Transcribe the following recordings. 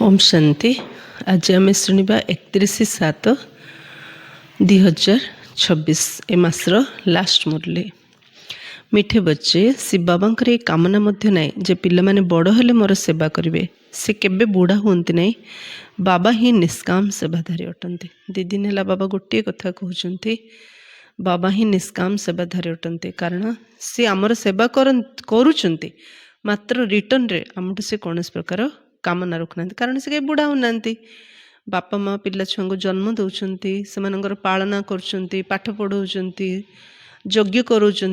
ओम शांति। आज आम शुणा 31/7/2026 ए मासर लास्ट मुरली। मिठे बच्चे शिव बाबा ये कामना ना जे पिला माने बड़ हेले मोर सेवा करेंगे, से केबे बुढ़ा हुंती नहीं। बाबा ही निष्काम सेवाधारी अटंती। दी दिन है बाबा गोटे कथा कहते, बाबा ही निष्काम सेवाधारी अटंती, कारण सी आमर सेवा करुँच मात्र रिटर्न रे आमठू से कौन प्रकार कामना रखुना, कारण से कहीं बुढ़ा होना। बापा माँ पिला छुआ को जन्म दौरान से पालना कर पढ़ाऊँच यज्ञ करोच,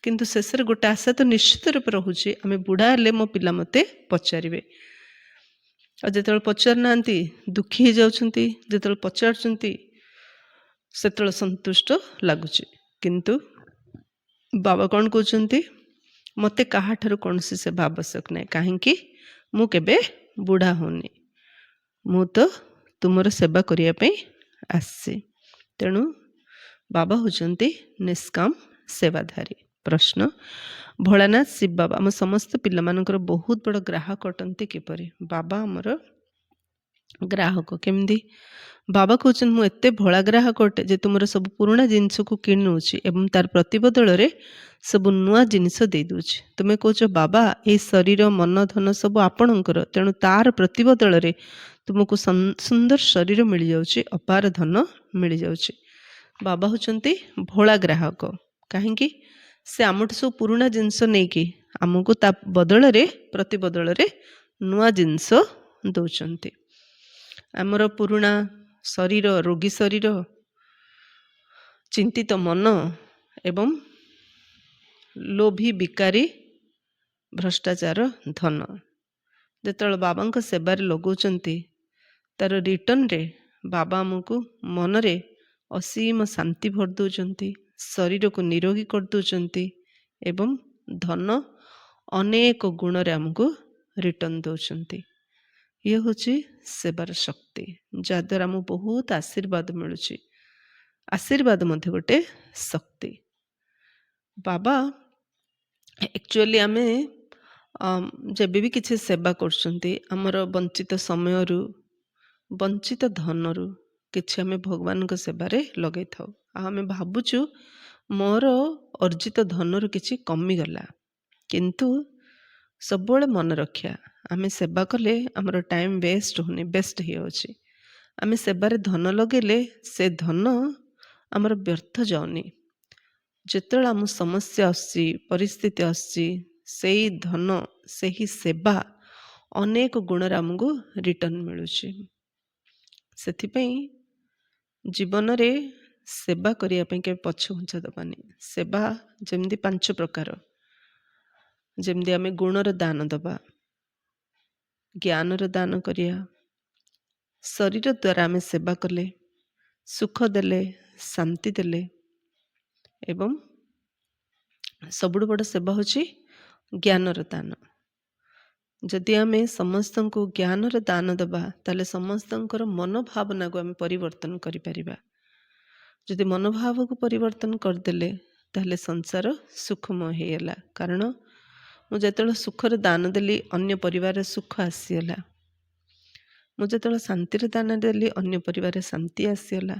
किंतु शेष गोटे आशा तो निश्चित रूप रोचे आम बुढ़ा हेले मो पिला मते पचारे। जो पचार ना दुखी हो जाती, जो पचार से संतुष्ट लगुच। किंतु बाबा कौन कहते, मते कहा ठारू कौन सी सेवा आवश्यक ना, कहीं मु केबे बुढ़ा होनी, मु तो तुमर सेवा करने आसी। तेणु बाबा होचंती निष्काम सेवाधारी। प्रश्न, भोलानाथ शिव बाबा आम समस्त पिला मानकर बहुत बड़ ग्राहक अटंती किपरि? बाबा आमर ग्राहक केमती? बाबा कहते मु एते भोला ग्राहक अटे जे तुमर सब पुराणा जिनस को किणी नौछि एवं तार प्रतिबदल रे सब नुआ जिनिस दे दूछि। तुमे कहछ बाबा ए शरीर मन धन सब आपणकर, तेणु तार प्रतिबदल रे तुमको सुंदर शरीर मिल जाउछि, अपार धन मिल जाउछि। बाबा होचंती भोला ग्राहक, कहीं से आमठ सब पुराणा जिनस नहीं कि आमको ता बदल रे प्रतिबदल रे नुआ जिनस दौचंती। आमर पुराणा शरीर, रोगी शरीर, चिंतित मन एवं लोभी बिकारी भ्रष्टाचार धन जो बाबा सेवार लगौंती, तार रिटर्न रे बाबा आमको मन रे असीम शांति भर दौरान, शरीर को निरोगी कर दौरान एवं धन अनेक गुण रे आमको रिटर्न दौरान। ये हूँ सेवार शक्ति, जहाद्वारा आमको बहुत आशीर्वाद मिलूँ। आशीर्वाद मध्य गोटे शक्ति। बाबा एक्चुअली आम जब भी किसी सेवा करमर वंचित समय वंचित धन रु किसी आम भगवान सेवार लगे था। आम भावुचु मोर अर्जित धन रु किसी कमीगला, किंतु सब मन रखा आम सेवा कले आमर टाइम वेस्ट होनी, बेस्ट ही अच्छी। आम सेवार धन लगेले से धन आमर व्यर्थ जाऊनी। जिते आम समस्या आसी, परिस्थिति आसी, से धन से ही सेवा अनेक गुण आमको रिटर्न मिलूँ। से जीवन रे सेवा करने के पछघुंचा दबानी। सेवा जमती 5 प्रकार, जमती आम गुणर दान दबा, ज्ञानर दान करिया, शरीर द्वारा आम सेवा कले, सुख देले, शांति देले, एवं सबुठ बड़ सेवा होची ज्ञानर दान। जदि आम समस्त को ज्ञानर दान दबा ताले समस्तंकर मनोभावना को आम परिवर्तन करि परिबा। जदि मनोभाव को परिवर्तन करदेले ताले संसार सुखमय होगला। कारण मुझे सुखर दान देली अन्य परिवार सुख आसीगला, मुझे शांतिर दान देली अन्य परिवार शांति आसीगला।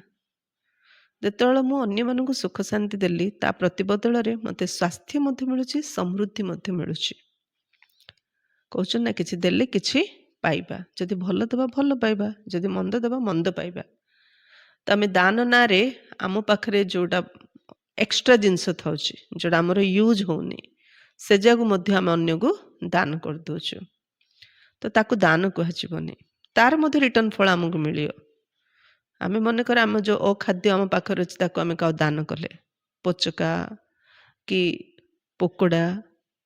जिते मुझे अन्य सुख शांति देली ता प्रतिबदल रे मते स्वास्थ्य मिलूँ, समृद्धि मिलूँ। कहना कि देले किछि पाइबा, जदि भल दबा भल पाइबा, जदि मंद दबा मंद पाइबा। तो आम दान ना रे आम पाखरे जोटा एक्स्ट्रा जिनस था जोटा आमर यूज होनी से जागू आम अन्य को दान कर दौचु, तो ताकू दान कहनी, तार मध्य रिटर्न फल आमको मिल। आम मन कर आम जो अखाद्य आम पाखर अच्छे आम क्या दान कले, पोचका कि पोकड़ा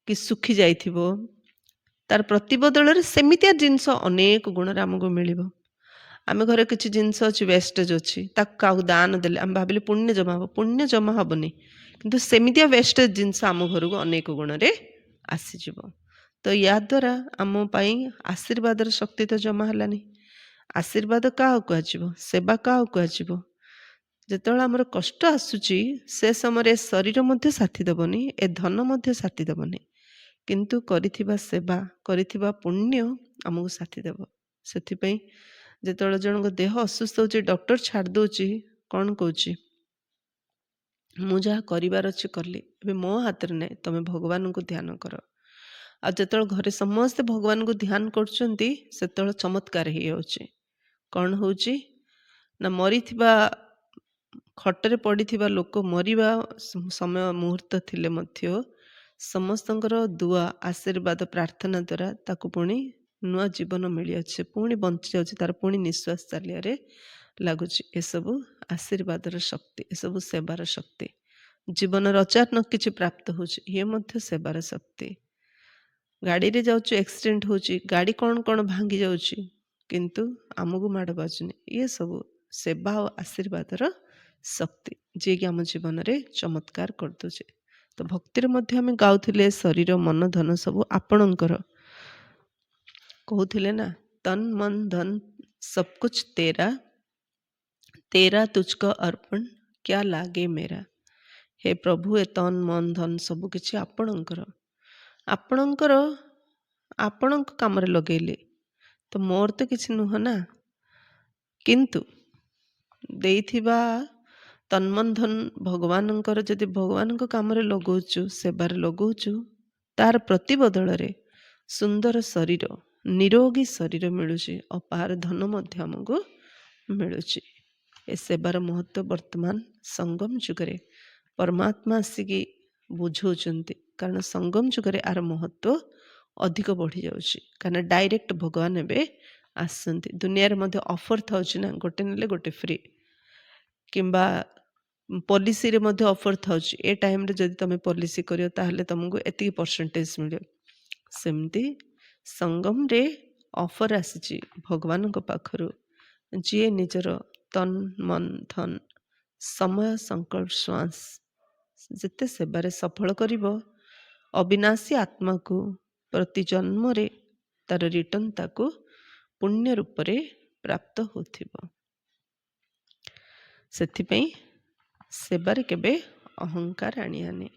कि सुखी जाइथिबो, तार प्रतिबदल रे सेमितिया जिनस अनेक गुण आमको मिल। आम घर किसी जिनस अच्छी वेस्टेज अच्छी क्या दान देले आम भाविले पुण्य जमा हम, पुण्य जमा हेनी, किंतु सेमितिया वेस्टेज जिनस आम घर को अनेक गुण रे आसीजिव। तो या द्वारा आम आशीर्वाद शक्ति तो जमा हलानी। आशीर्वाद क्या कह, सेवा क्या कह। जिते आमर कष्ट आसूची से समय शरीर मध्य साथी देवनी, ए धन मध्य साथी देवनी, किंतु करिथिबा सेवा करिथिबा पुण्य आमको साथी देव। ସେଥିପାଇଁ ଯେତେବେଳେ ଜଣଙ୍କ ଦେହ ଅସୁସ୍ଥ ହେଉଛି ଡକ୍ଟର ଛାଡ଼ି ଦେଉଛି, କ'ଣ କହୁଛି? ମୁଁ ଯାହା କରିବାର ଅଛି କଲି, ଏବେ ମୋ ହାତରେ ନାହିଁ, ତମେ ଭଗବାନଙ୍କୁ ଧ୍ୟାନ କର। ଆଉ ଯେତେବେଳେ ଘରେ ସମସ୍ତେ ଭଗବାନଙ୍କୁ ଧ୍ୟାନ କରୁଛନ୍ତି ସେତେବେଳେ ଚମତ୍କାର ହେଇଯାଉଛି। କ'ଣ ହେଉଛି ନା ମରିଥିବା ଖଟରେ ପଡ଼ିଥିବା ଲୋକ ମରିବା ସମୟ ମୁହୂର୍ତ୍ତ ଥିଲେ ମଧ୍ୟ ସମସ୍ତଙ୍କର ଦୁଆ ଆଶୀର୍ବାଦ ପ୍ରାର୍ଥନା ଦ୍ୱାରା ତାକୁ ପୁଣି ନୂଆ ଜୀବନ ମିଳିଅଛି, ପୁଣି ବଞ୍ଚି ଯାଉଛି, ତାର ପୁଣି ନିଶ୍ୱାସ ଚାଲିବାରେ ଲାଗୁଛି। ଏସବୁ ଆଶୀର୍ବାଦର ଶକ୍ତି, ଏସବୁ ସେବାର ଶକ୍ତି। ଜୀବନର ଅଚାନକ କିଛି ପ୍ରାପ୍ତ ହେଉଛି, ଇଏ ମଧ୍ୟ ସେବାର ଶକ୍ତି। ଗାଡ଼ିରେ ଯାଉଛୁ, ଆକ୍ସିଡେଣ୍ଟ ହେଉଛି, ଗାଡ଼ି କ'ଣ କ'ଣ ଭାଙ୍ଗି ଯାଉଛି, କିନ୍ତୁ ଆମକୁ ମାଡ଼ ବାଜୁନି। ଇଏ ସବୁ ସେବା ଓ ଆଶୀର୍ବାଦର ଶକ୍ତି, ଯିଏକି ଆମ ଜୀବନରେ ଚମତ୍କାର କରିଦେଉଛି। ତ ଭକ୍ତିରେ ମଧ୍ୟ ଆମେ ଗାଉଥିଲେ ଶରୀର ମନ ଧନ ସବୁ ଆପଣଙ୍କର। କହୁଥିଲେ ନା, ତନ ମନ ଧନ ସବ କୁଛ ତେରା, ତେରା ତୁଝको अर्पण क्या लागे मेरा। ହେ ପ୍ରଭୁ, ଏ ତନ ମନ ଧନ ସବୁ କିଛି ଆପଣଙ୍କର, ଆପଣଙ୍କର, ଆପଣଙ୍କ କାମରେ ଲଗେଇଲେ ତ ମୋର ତ କିଛି ନୁହଁ ନା। କିନ୍ତୁ ଦେଇଥିବା ତନ୍ମନ ଧନ ଭଗବାନଙ୍କର, ଯଦି ଭଗବାନଙ୍କ କାମରେ ଲଗାଉଛୁ, ସେବାରେ ଲଗାଉଛୁ, ତାର ପ୍ରତିବଦଳରେ ସୁନ୍ଦର ଶରୀର, ନିରୋଗୀ ଶରୀର ମିଳୁଛି, ଅପାର ଧନ ମଧ୍ୟ ଆମକୁ ମିଳୁଛି। ଏ ସେବାର ମହତ୍ଵ ବର୍ତ୍ତମାନ ସଙ୍ଗମ ଯୁଗରେ ପରମାତ୍ମା ଆସିକି ବୁଝଉଛନ୍ତି, କାରଣ ସଙ୍ଗମ ଯୁଗରେ ଆର ମହତ୍ଵ ଅଧିକ ବଢ଼ିଯାଉଛି। କାରଣ ଡାଇରେକ୍ଟ ଭଗବାନ ଏବେ ଆସୁଛନ୍ତି। ଦୁନିଆରେ ମଧ୍ୟ ଅଫର୍ ଥାଉଛି ନା, ଗୋଟେ ନେଲେ ଗୋଟେ ଫ୍ରି, କିମ୍ବା ପଲିସିରେ ମଧ୍ୟ ଅଫର୍ ଥାଉଛି, ଏ ଟାଇମ୍ରେ ଯଦି ତୁମେ ପଲିସି କରିବ ତାହେଲେ ତୁମକୁ ଏତିକି ପରସେଣ୍ଟେଜ ମିଳିବ। ସେମିତି ସଙ୍ଗମରେ ଅଫର୍ ଆସିଛି ଭଗବାନଙ୍କ ପାଖରୁ। ଯିଏ ନିଜର ତନ ମନ ଧନ ସମୟ ସଂକଳ୍ପ ଶ୍ୱାସ ଯେତେ ସେବାରେ ସଫଳ କରିବ, ଅବିନାଶୀ ଆତ୍ମାକୁ ପ୍ରତି ଜନ୍ମରେ ତାର ରିଟର୍ଣ୍ଣ ତାକୁ ପୁଣ୍ୟ ରୂପରେ ପ୍ରାପ୍ତ ହେଉଥିବ। ସେଥିପାଇଁ ସେବାରେ କେବେ ଅହଙ୍କାର ଆଣିଆନି,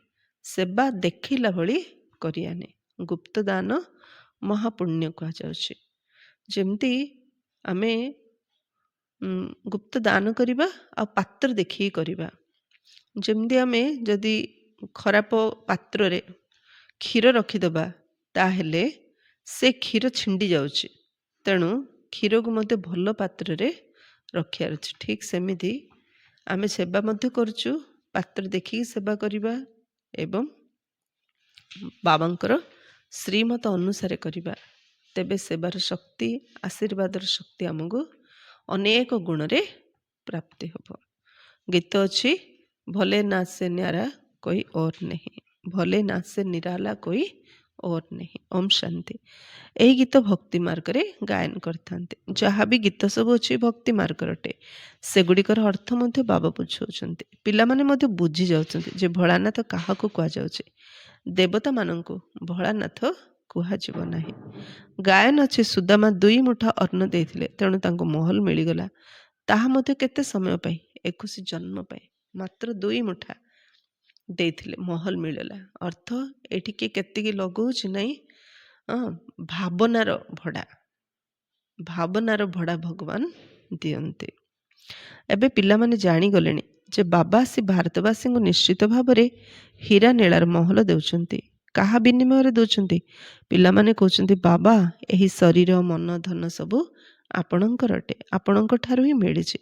ସେବା ଦେଖିଲା ଭଳି କରିଆନି। ଗୁପ୍ତ ଦାନ ମହାପୁଣ୍ୟ କୁହାଯାଉଛି। ଯେମିତି ଆମେ ଗୁପ୍ତ ଦାନ କରିବା ଆଉ ପାତ୍ର ଦେଖିକି କରିବା। ଯେମିତି ଆମେ ଯଦି ଖରାପ ପାତ୍ରରେ କ୍ଷୀର ରଖିଦେବା ତାହେଲେ ସେ କ୍ଷୀର ଛିଣ୍ଡି ଯାଉଛି, ତେଣୁ କ୍ଷୀରକୁ ମଧ୍ୟ ଭଲ ପାତ୍ରରେ ରଖିବାର ଅଛି। ଠିକ୍ ସେମିତି ଆମେ ସେବା ମଧ୍ୟ କରୁଛୁ, ପାତ୍ର ଦେଖିକି ସେବା କରିବା ଏବଂ ବାବାଙ୍କର ଶ୍ରୀମତ ଅନୁସାରେ କରିବା। ତେବେ ସେବାର ଶକ୍ତି, ଆଶୀର୍ବାଦର ଶକ୍ତି ଆମକୁ ଅନେକ ଗୁଣରେ ପ୍ରାପ୍ତି ହେବ। ଗୀତ ଅଛି, ଭଲେ ନାଚେ ନ୍ୟାରା କୋଇ और नहीं, ଭଲେ ନାଚେ ନିରାଲା କୋଇ और नहीं। ଓମ୍ ଶାନ୍ତି। ଏହି ଗୀତ ଭକ୍ତି ମାର୍ଗରେ ଗାୟନ କରିଥାନ୍ତି। ଯାହା ବି ଗୀତ ସବୁ ଅଛି ଭକ୍ତି ମାର୍ଗର ଅଟେ, ସେଗୁଡ଼ିକର ଅର୍ଥ ମଧ୍ୟ ବାବା ବୁଝାଉଛନ୍ତି। ପିଲାମାନେ ମଧ୍ୟ ବୁଝି ଯାଉଛନ୍ତି ଯେ ଭୋଳାନାଥ କାହାକୁ କୁହାଯାଉଛି। ଦେବତାମାନଙ୍କୁ ଭୋଳାନାଥ କୁହାଯିବ ନାହିଁ। ଗାୟନ ଅଛି, ସୁଦାମା 2 ମୁଠା ଅନ୍ନ ଦେଇଥିଲେ, ତେଣୁ ତାଙ୍କୁ ମହଲ ମିଳିଗଲା। ତାହା ମଧ୍ୟ କେତେ ସମୟ ପାଇଁ? 21 ଜନ୍ମ ପାଇଁ। ମାତ୍ର 2 ମୁଠା ଦେଇଥିଲେ, ମହଲ ମିଳିଲା। ଅର୍ଥ ଏଠି କିଏ କେତିକି ଲଗାଉଛି ନାହିଁ, ଭାବନାର ଭଡ଼ା, ଭାବନାର ଭଡ଼ା ଭଗବାନ ଦିଅନ୍ତି। ଏବେ ପିଲାମାନେ ଜାଣିଗଲେଣି ଯେ ବାବା ଆସି ଭାରତବାସୀଙ୍କୁ ନିଶ୍ଚିତ ଭାବରେ ହୀରା ନୀଳାର ମହଲ ଦେଉଛନ୍ତି। କାହା ବିନିମୟରେ ଦେଉଛନ୍ତି? ପିଲାମାନେ କହୁଛନ୍ତି, ବାବା ଏହି ଶରୀର ମନ ଧନ ସବୁ ଆପଣଙ୍କର ଅଟେ, ଆପଣଙ୍କ ଠାରୁ ହିଁ ମିଳିଛି।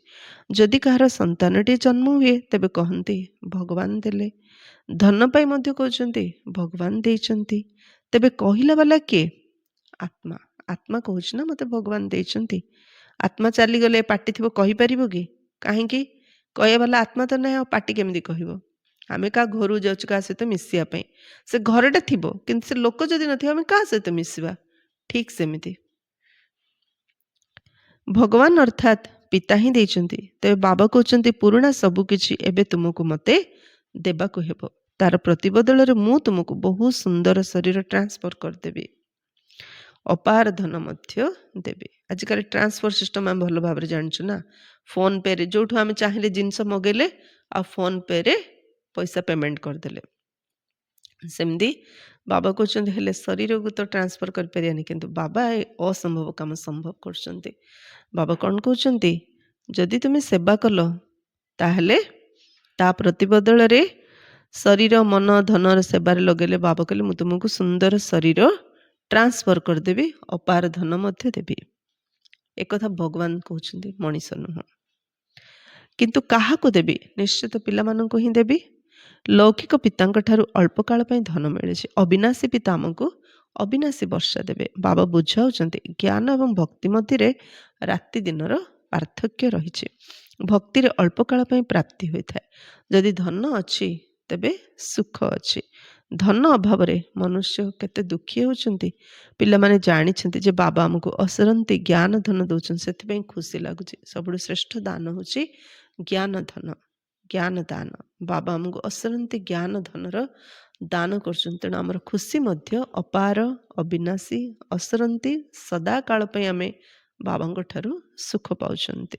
ଯଦି କାହାର ସନ୍ତାନଟିଏ ଜନ୍ମ ହୁଏ ତେବେ କହନ୍ତି ଭଗବାନ ଦେଲେ। ଧନ ପାଇଁ ମଧ୍ୟ କହୁଛନ୍ତି ଭଗବାନ ଦେଇଛନ୍ତି। ତେବେ କହିଲା ବାଲା କିଏ? ଆତ୍ମା। ଆତ୍ମା କହୁଛି ନା ମୋତେ ଭଗବାନ ଦେଇଛନ୍ତି। ଆତ୍ମା ଚାଲିଗଲେ ପାଟି ଥିବ କହିପାରିବ କି? କାହିଁକି? କହିବା ବାଲା ଆତ୍ମା ତ ନାହିଁ, ଆଉ ପାଟି କେମିତି କହିବ? ଆମେ କାହା ଘରକୁ ଯାଉଛୁ କାହା ସହିତ ମିଶିବା ପାଇଁ, ସେ ଘରଟା ଥିବ କିନ୍ତୁ ସେ ଲୋକ ଯଦି ନଥିବ ଆମେ କାହା ସହିତ ମିଶିବା? ଠିକ୍ ସେମିତି ଭଗବାନ ଅର୍ଥାତ୍ ପିତା ହିଁ ଦେଇଛନ୍ତି। ତେବେ ବାବା କହୁଛନ୍ତି ପୁରୁଣା ସବୁ କିଛି ଏବେ ତୁମକୁ ମୋତେ ଦେବାକୁ ହେବ। ତାର ପ୍ରତିବଦଳରେ ମୁଁ ତୁମକୁ ବହୁତ ସୁନ୍ଦର ଶରୀର ଟ୍ରାନ୍ସଫର କରିଦେବି, ଅପାର ଧନ ମଧ୍ୟ ଦେବି। ଆଜିକାଲି ଟ୍ରାନ୍ସଫର ସିଷ୍ଟମ ଆମେ ଭଲ ଭାବରେ ଜାଣିଛୁ ନା। ଫୋନ ପେରେ ଯେଉଁଠୁ ଆମେ ଚାହିଁଲେ ଜିନିଷ ମଗେଇଲେ ଆଉ ଫୋନ ପେରେ ପଇସା ପେମେଣ୍ଟ କରିଦେଲେ। ସେମିତି ବାବା କହୁଛନ୍ତି ହେଲେ ଶରୀରକୁ ତ ଟ୍ରାନ୍ସଫର କରିପାରିବାନି, କିନ୍ତୁ ବାବା ଏ ଅସମ୍ଭବ କାମ ସମ୍ଭବ କରୁଛନ୍ତି। ବାବା କ'ଣ କହୁଛନ୍ତି, ଯଦି ତୁମେ ସେବା କଲ ତାହେଲେ ତା ପ୍ରତିବଦଳରେ ଶରୀର ମନ ଧନର ସେବାରେ ଲଗେଇଲେ ବାବା କହିଲେ ମୁଁ ତୁମକୁ ସୁନ୍ଦର ଶରୀର ଟ୍ରାନ୍ସଫର କରିଦେବି, ଅପାର ଧନ ମଧ୍ୟ ଦେବି। ଏକଥା ଭଗବାନ କହୁଛନ୍ତି, ମଣିଷ ନୁହଁ। କିନ୍ତୁ କାହାକୁ ଦେବି? ନିଶ୍ଚିତ ପିଲାମାନଙ୍କୁ ହିଁ ଦେବି। ଲୌକିକ ପିତାଙ୍କ ଠାରୁ ଅଳ୍ପ କାଳ ପାଇଁ ଧନ ମିଳିଛି, ଅବିନାଶୀ ପିତା ଆମକୁ ଅବିନାଶୀ ବର୍ଷା ଦେବେ। ବାବା ବୁଝାଉଛନ୍ତି ଜ୍ଞାନ ଏବଂ ଭକ୍ତି ମଧ୍ୟରେ ରାତି ଦିନର ପାର୍ଥକ୍ୟ ରହିଛି। ଭକ୍ତିରେ ଅଳ୍ପ କାଳ ପାଇଁ ପ୍ରାପ୍ତି ହୋଇଥାଏ। ଯଦି ଧନ ଅଛି ତେବେ ସୁଖ ଅଛି। ଧନ ଅଭାବରେ ମନୁଷ୍ୟ କେତେ ଦୁଃଖୀ ହେଉଛନ୍ତି। ପିଲାମାନେ ଜାଣିଛନ୍ତି ଯେ ବାବା ଆମକୁ ଅସରନ୍ତି ଜ୍ଞାନ ଧନ ଦେଉଛନ୍ତି, ସେଥିପାଇଁ ଖୁସି ଲାଗୁଛି। ସବୁଠୁ ଶ୍ରେଷ୍ଠ ଦାନ ହେଉଛି ଜ୍ଞାନ ଧନ, ଜ୍ଞାନ ଦାନ। ବାବା ଆମକୁ ଅସରନ୍ତି ଜ୍ଞାନ ଧନର ଦାନ କରୁଛନ୍ତି। ତେଣୁ ଆମର ଖୁସି ମଧ୍ୟ ଅପାର, ଅବିନାଶୀ, ଅସରନ୍ତି, ସଦାକାଳ ପାଇଁ ଆମେ ବାବାଙ୍କ ଠାରୁ ସୁଖ ପାଉଛନ୍ତି।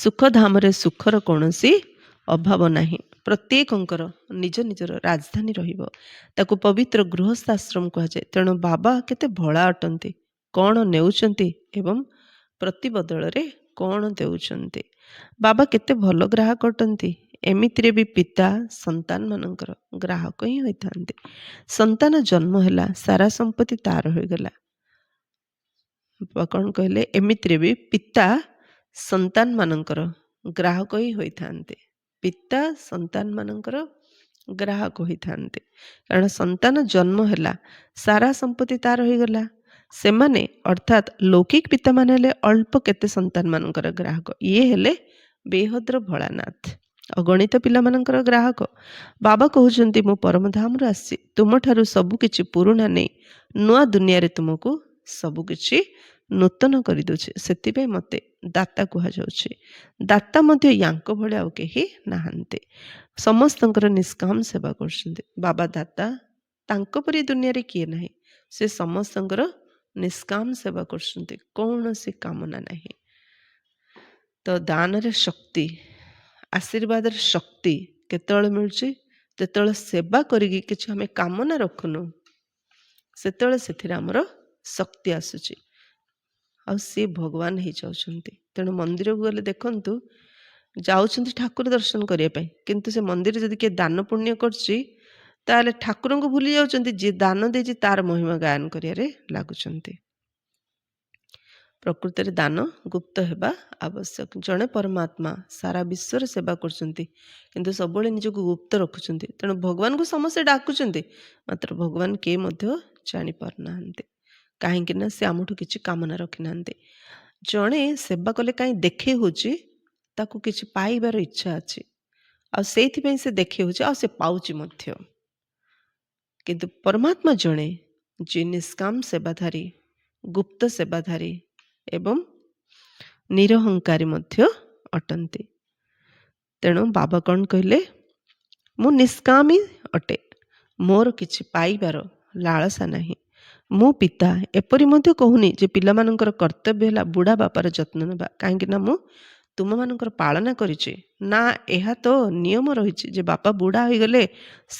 ସୁଖଧାମରେ ସୁଖର କୌଣସି ଅଭାବ ନାହିଁ। ପ୍ରତ୍ୟେକଙ୍କର ନିଜ ନିଜର ରାଜଧାନୀ ରହିବ। ତାକୁ ପବିତ୍ର ଗୃହସ୍ଥାଶ୍ରମ କୁହାଯାଏ। ତେଣୁ ବାବା କେତେ ଭଳା ଅଟନ୍ତି, କ'ଣ ନେଉଛନ୍ତି ଏବଂ ପ୍ରତିବଦଳରେ କ'ଣ ଦେଉଛନ୍ତି। ବାବା କେତେ ଭଲ ଗ୍ରାହକ ଅଟନ୍ତି। ଏମିତିରେ ବି ପିତା ସନ୍ତାନମାନଙ୍କର ଗ୍ରାହକ ହିଁ ହୋଇଥାନ୍ତି। ସନ୍ତାନ ଜନ୍ମ ହେଲା, ସାରା ସମ୍ପତ୍ତି ତାର ହୋଇଗଲା। ବାବା କ'ଣ କହିଲେ, ଏମିତିରେ ବି ପିତା ସନ୍ତାନମାନଙ୍କର ଗ୍ରାହକ ହିଁ ହୋଇଥାନ୍ତି। ପିତା ସନ୍ତାନମାନଙ୍କର ଗ୍ରାହକ ହୋଇଥାନ୍ତି। କାରଣ ସନ୍ତାନ ଜନ୍ମ ହେଲା, ସାରା ସମ୍ପତ୍ତି ତାର ହୋଇଗଲା। ସେମାନେ ଅର୍ଥାତ୍ ଲୌକିକ ପିତାମାନେ ହେଲେ ଅଳ୍ପ କେତେ ସନ୍ତାନମାନଙ୍କର ଗ୍ରାହକ। ଇଏ ହେଲେ ବେହଦ୍ର ଭୋଳାନାଥ, ଅଗଣିତ ପିଲାମାନଙ୍କର ଗ୍ରାହକ। ବାବା କହୁଛନ୍ତି ମୁଁ ପରମଧାମରୁ ଆସିଛି, ତୁମଠାରୁ ସବୁକିଛି ପୁରୁଣା ନେଇ ନୂଆ ଦୁନିଆରେ ତୁମକୁ ସବୁକିଛି ନୂତନ କରିଦେଉଛି। ସେଥିପାଇଁ ମୋତେ ଦାତା କୁହାଯାଉଛି। ଦାତା ମଧ୍ୟ ୟାଙ୍କ ଭଳି ଆଉ କେହି ନାହାନ୍ତି। ସମସ୍ତଙ୍କର ନିଷ୍କାମ ସେବା କରୁଛନ୍ତି। ବାବା ଦାତା, ତାଙ୍କ ପରି ଦୁନିଆରେ କିଏ ନାହିଁ। ସେ ସମସ୍ତଙ୍କର ନିଷ୍କାମ ସେବା କରୁଛନ୍ତି, କୌଣସି କାମନା ନାହିଁ। ତ ଦାନରେ ଶକ୍ତି, ଆଶୀର୍ବାଦର ଶକ୍ତି କେତେବେଳେ ମିଳୁଛି? ଯେତେବେଳେ ସେବା କରିକି କିଛି ଆମେ କାମନା ରଖୁନୁ, ସେତେବେଳେ ସେଥିରେ ଆମର ଶକ୍ତି ଆସୁଛି, ଆଉ ସିଏ ଭଗବାନ ହେଇଯାଉଛନ୍ତି। ତେଣୁ ମନ୍ଦିରକୁ ଗଲେ ଦେଖନ୍ତୁ, ଯାଉଛନ୍ତି ଠାକୁର ଦର୍ଶନ କରିବା ପାଇଁ, କିନ୍ତୁ ସେ ମନ୍ଦିରରେ ଯଦି କିଏ ଦାନ ପୁଣ୍ୟ କରୁଛି ତାହେଲେ ଠାକୁରଙ୍କୁ ଭୁଲି ଯାଉଛନ୍ତି। ଯିଏ ଦାନ ଦେଇଛି ତାର ମହିମା ଗାୟନ କରିବାରେ ଲାଗୁଛନ୍ତି। ପ୍ରକୃତରେ ଦାନ ଗୁପ୍ତ ହେବା ଆବଶ୍ୟକ। ଜଣେ ପରମାତ୍ମା ସାରା ବିଶ୍ୱର ସେବା କରୁଛନ୍ତି, କିନ୍ତୁ ସବୁବେଳେ ନିଜକୁ ଗୁପ୍ତ ରଖୁଛନ୍ତି। ତେଣୁ ଭଗବାନଙ୍କୁ ସମସ୍ତେ ଡାକୁଛନ୍ତି, ମାତ୍ର ଭଗବାନ କିଏ ମଧ୍ୟ ଜାଣିପାରୁନାହାନ୍ତି। କାହିଁକି ନା ସେ ଆମଠୁ କିଛି କାମନା ରଖିନାହାନ୍ତି। ଜଣେ ସେବା କଲେ କାହିଁ ଦେଖେଇ ହେଉଛି, ତାକୁ କିଛି ପାଇବାର ଇଚ୍ଛା ଅଛି, ଆଉ ସେଇଥିପାଇଁ ସେ ଦେଖେଇ ହେଉଛି, ଆଉ ସେ ପାଉଛି ମଧ୍ୟ। କିନ୍ତୁ ପରମାତ୍ମା ଜଣେ ଯିଏ ନିଷ୍କାମ ସେବାଧାରୀ, ଗୁପ୍ତ ସେବାଧାରୀ ଏବଂ ନିରହଙ୍କାରୀ ମଧ୍ୟ ଅଟନ୍ତି। ତେଣୁ ବାବା କ'ଣ କହିଲେ, ମୁଁ ନିଷ୍କାମୀ ଅଟେ, ମୋର କିଛି ପାଇବାର ଲାଳସା ନାହିଁ। ମୁଁ ପିତା ଏପରି ମଧ୍ୟ କହୁନି ଯେ ପିଲାମାନଙ୍କର କର୍ତ୍ତବ୍ୟ ହେଲା ବୁଢ଼ା ବାପାର ଯତ୍ନ ନେବା, କାହିଁକି ନା ମୁଁ ତୁମମାନଙ୍କର ପାଳନା କରିଛି। ନା, ଏହା ତ ନିୟମ ରହିଛି ଯେ ବାପା ବୁଢ଼ା ହୋଇଗଲେ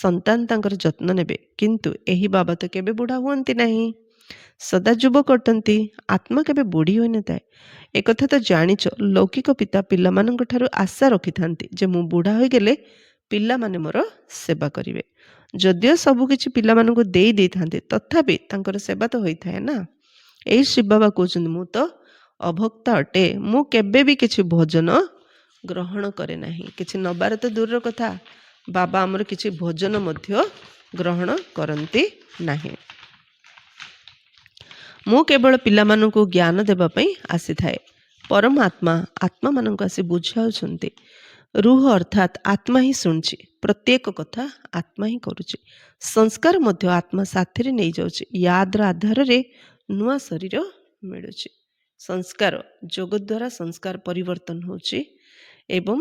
ସନ୍ତାନ ତାଙ୍କର ଯତ୍ନ ନେବେ, କିନ୍ତୁ ଏହି ବାବା ତ କେବେ ବୁଢ଼ା ହୁଅନ୍ତି ନାହିଁ, ସଦା ଯୁବକ ଅଟନ୍ତି। ଆତ୍ମା କେବେ ବୁଢ଼ୀ ହୋଇନଥାଏ। ଏକଥା ତ ଜାଣିଛ, ଲୌକିକ ପିତା ପିଲାମାନଙ୍କ ଠାରୁ ଆଶା ରଖିଥାନ୍ତି ଯେ ମୁଁ ବୁଢ଼ା ହୋଇଗଲେ ପିଲାମାନେ ମୋର ସେବା କରିବେ। ଯଦିଓ ସବୁକିଛି ପିଲାମାନଙ୍କୁ ଦେଇଥାନ୍ତି, ତଥାପି ତାଙ୍କର ସେବା ତ ହୋଇଥାଏ ନା। ଏଇ ଶିବ ବାବା କହୁଛନ୍ତି ମୁଁ ତ ଅଭକ୍ତା ଅଟେ, ମୁଁ କେବେ ବି କିଛି ଭୋଜନ ଗ୍ରହଣ କରେ ନାହିଁ। କିଛି ନେବାର ତ ଦୂରର କଥା, ବାବା ଆମର କିଛି ଭୋଜନ ମଧ୍ୟ ଗ୍ରହଣ କରନ୍ତି ନାହିଁ। ମୁଁ କେବଳ ପିଲାମାନଙ୍କୁ ଜ୍ଞାନ ଦେବା ପାଇଁ ଆସିଥାଏ। ପରମାତ୍ମା ଆତ୍ମାମାନଙ୍କୁ ଆସି ବୁଝାଉଛନ୍ତି। ରୁହ ଅର୍ଥାତ୍ ଆତ୍ମା ହିଁ ଶୁଣୁଛି, ପ୍ରତ୍ୟେକ କଥା ଆତ୍ମା ହିଁ କରୁଛି। ସଂସ୍କାର ମଧ୍ୟ ଆତ୍ମା ସାଥିରେ ନେଇଯାଉଛି। ୟାଦର ଆଧାରରେ ନୂଆ ଶରୀର ମିଳୁଛି। ସଂସ୍କାର ଯୋଗ ଦ୍ୱାରା ସଂସ୍କାର ପରିବର୍ତ୍ତନ ହେଉଛି ଏବଂ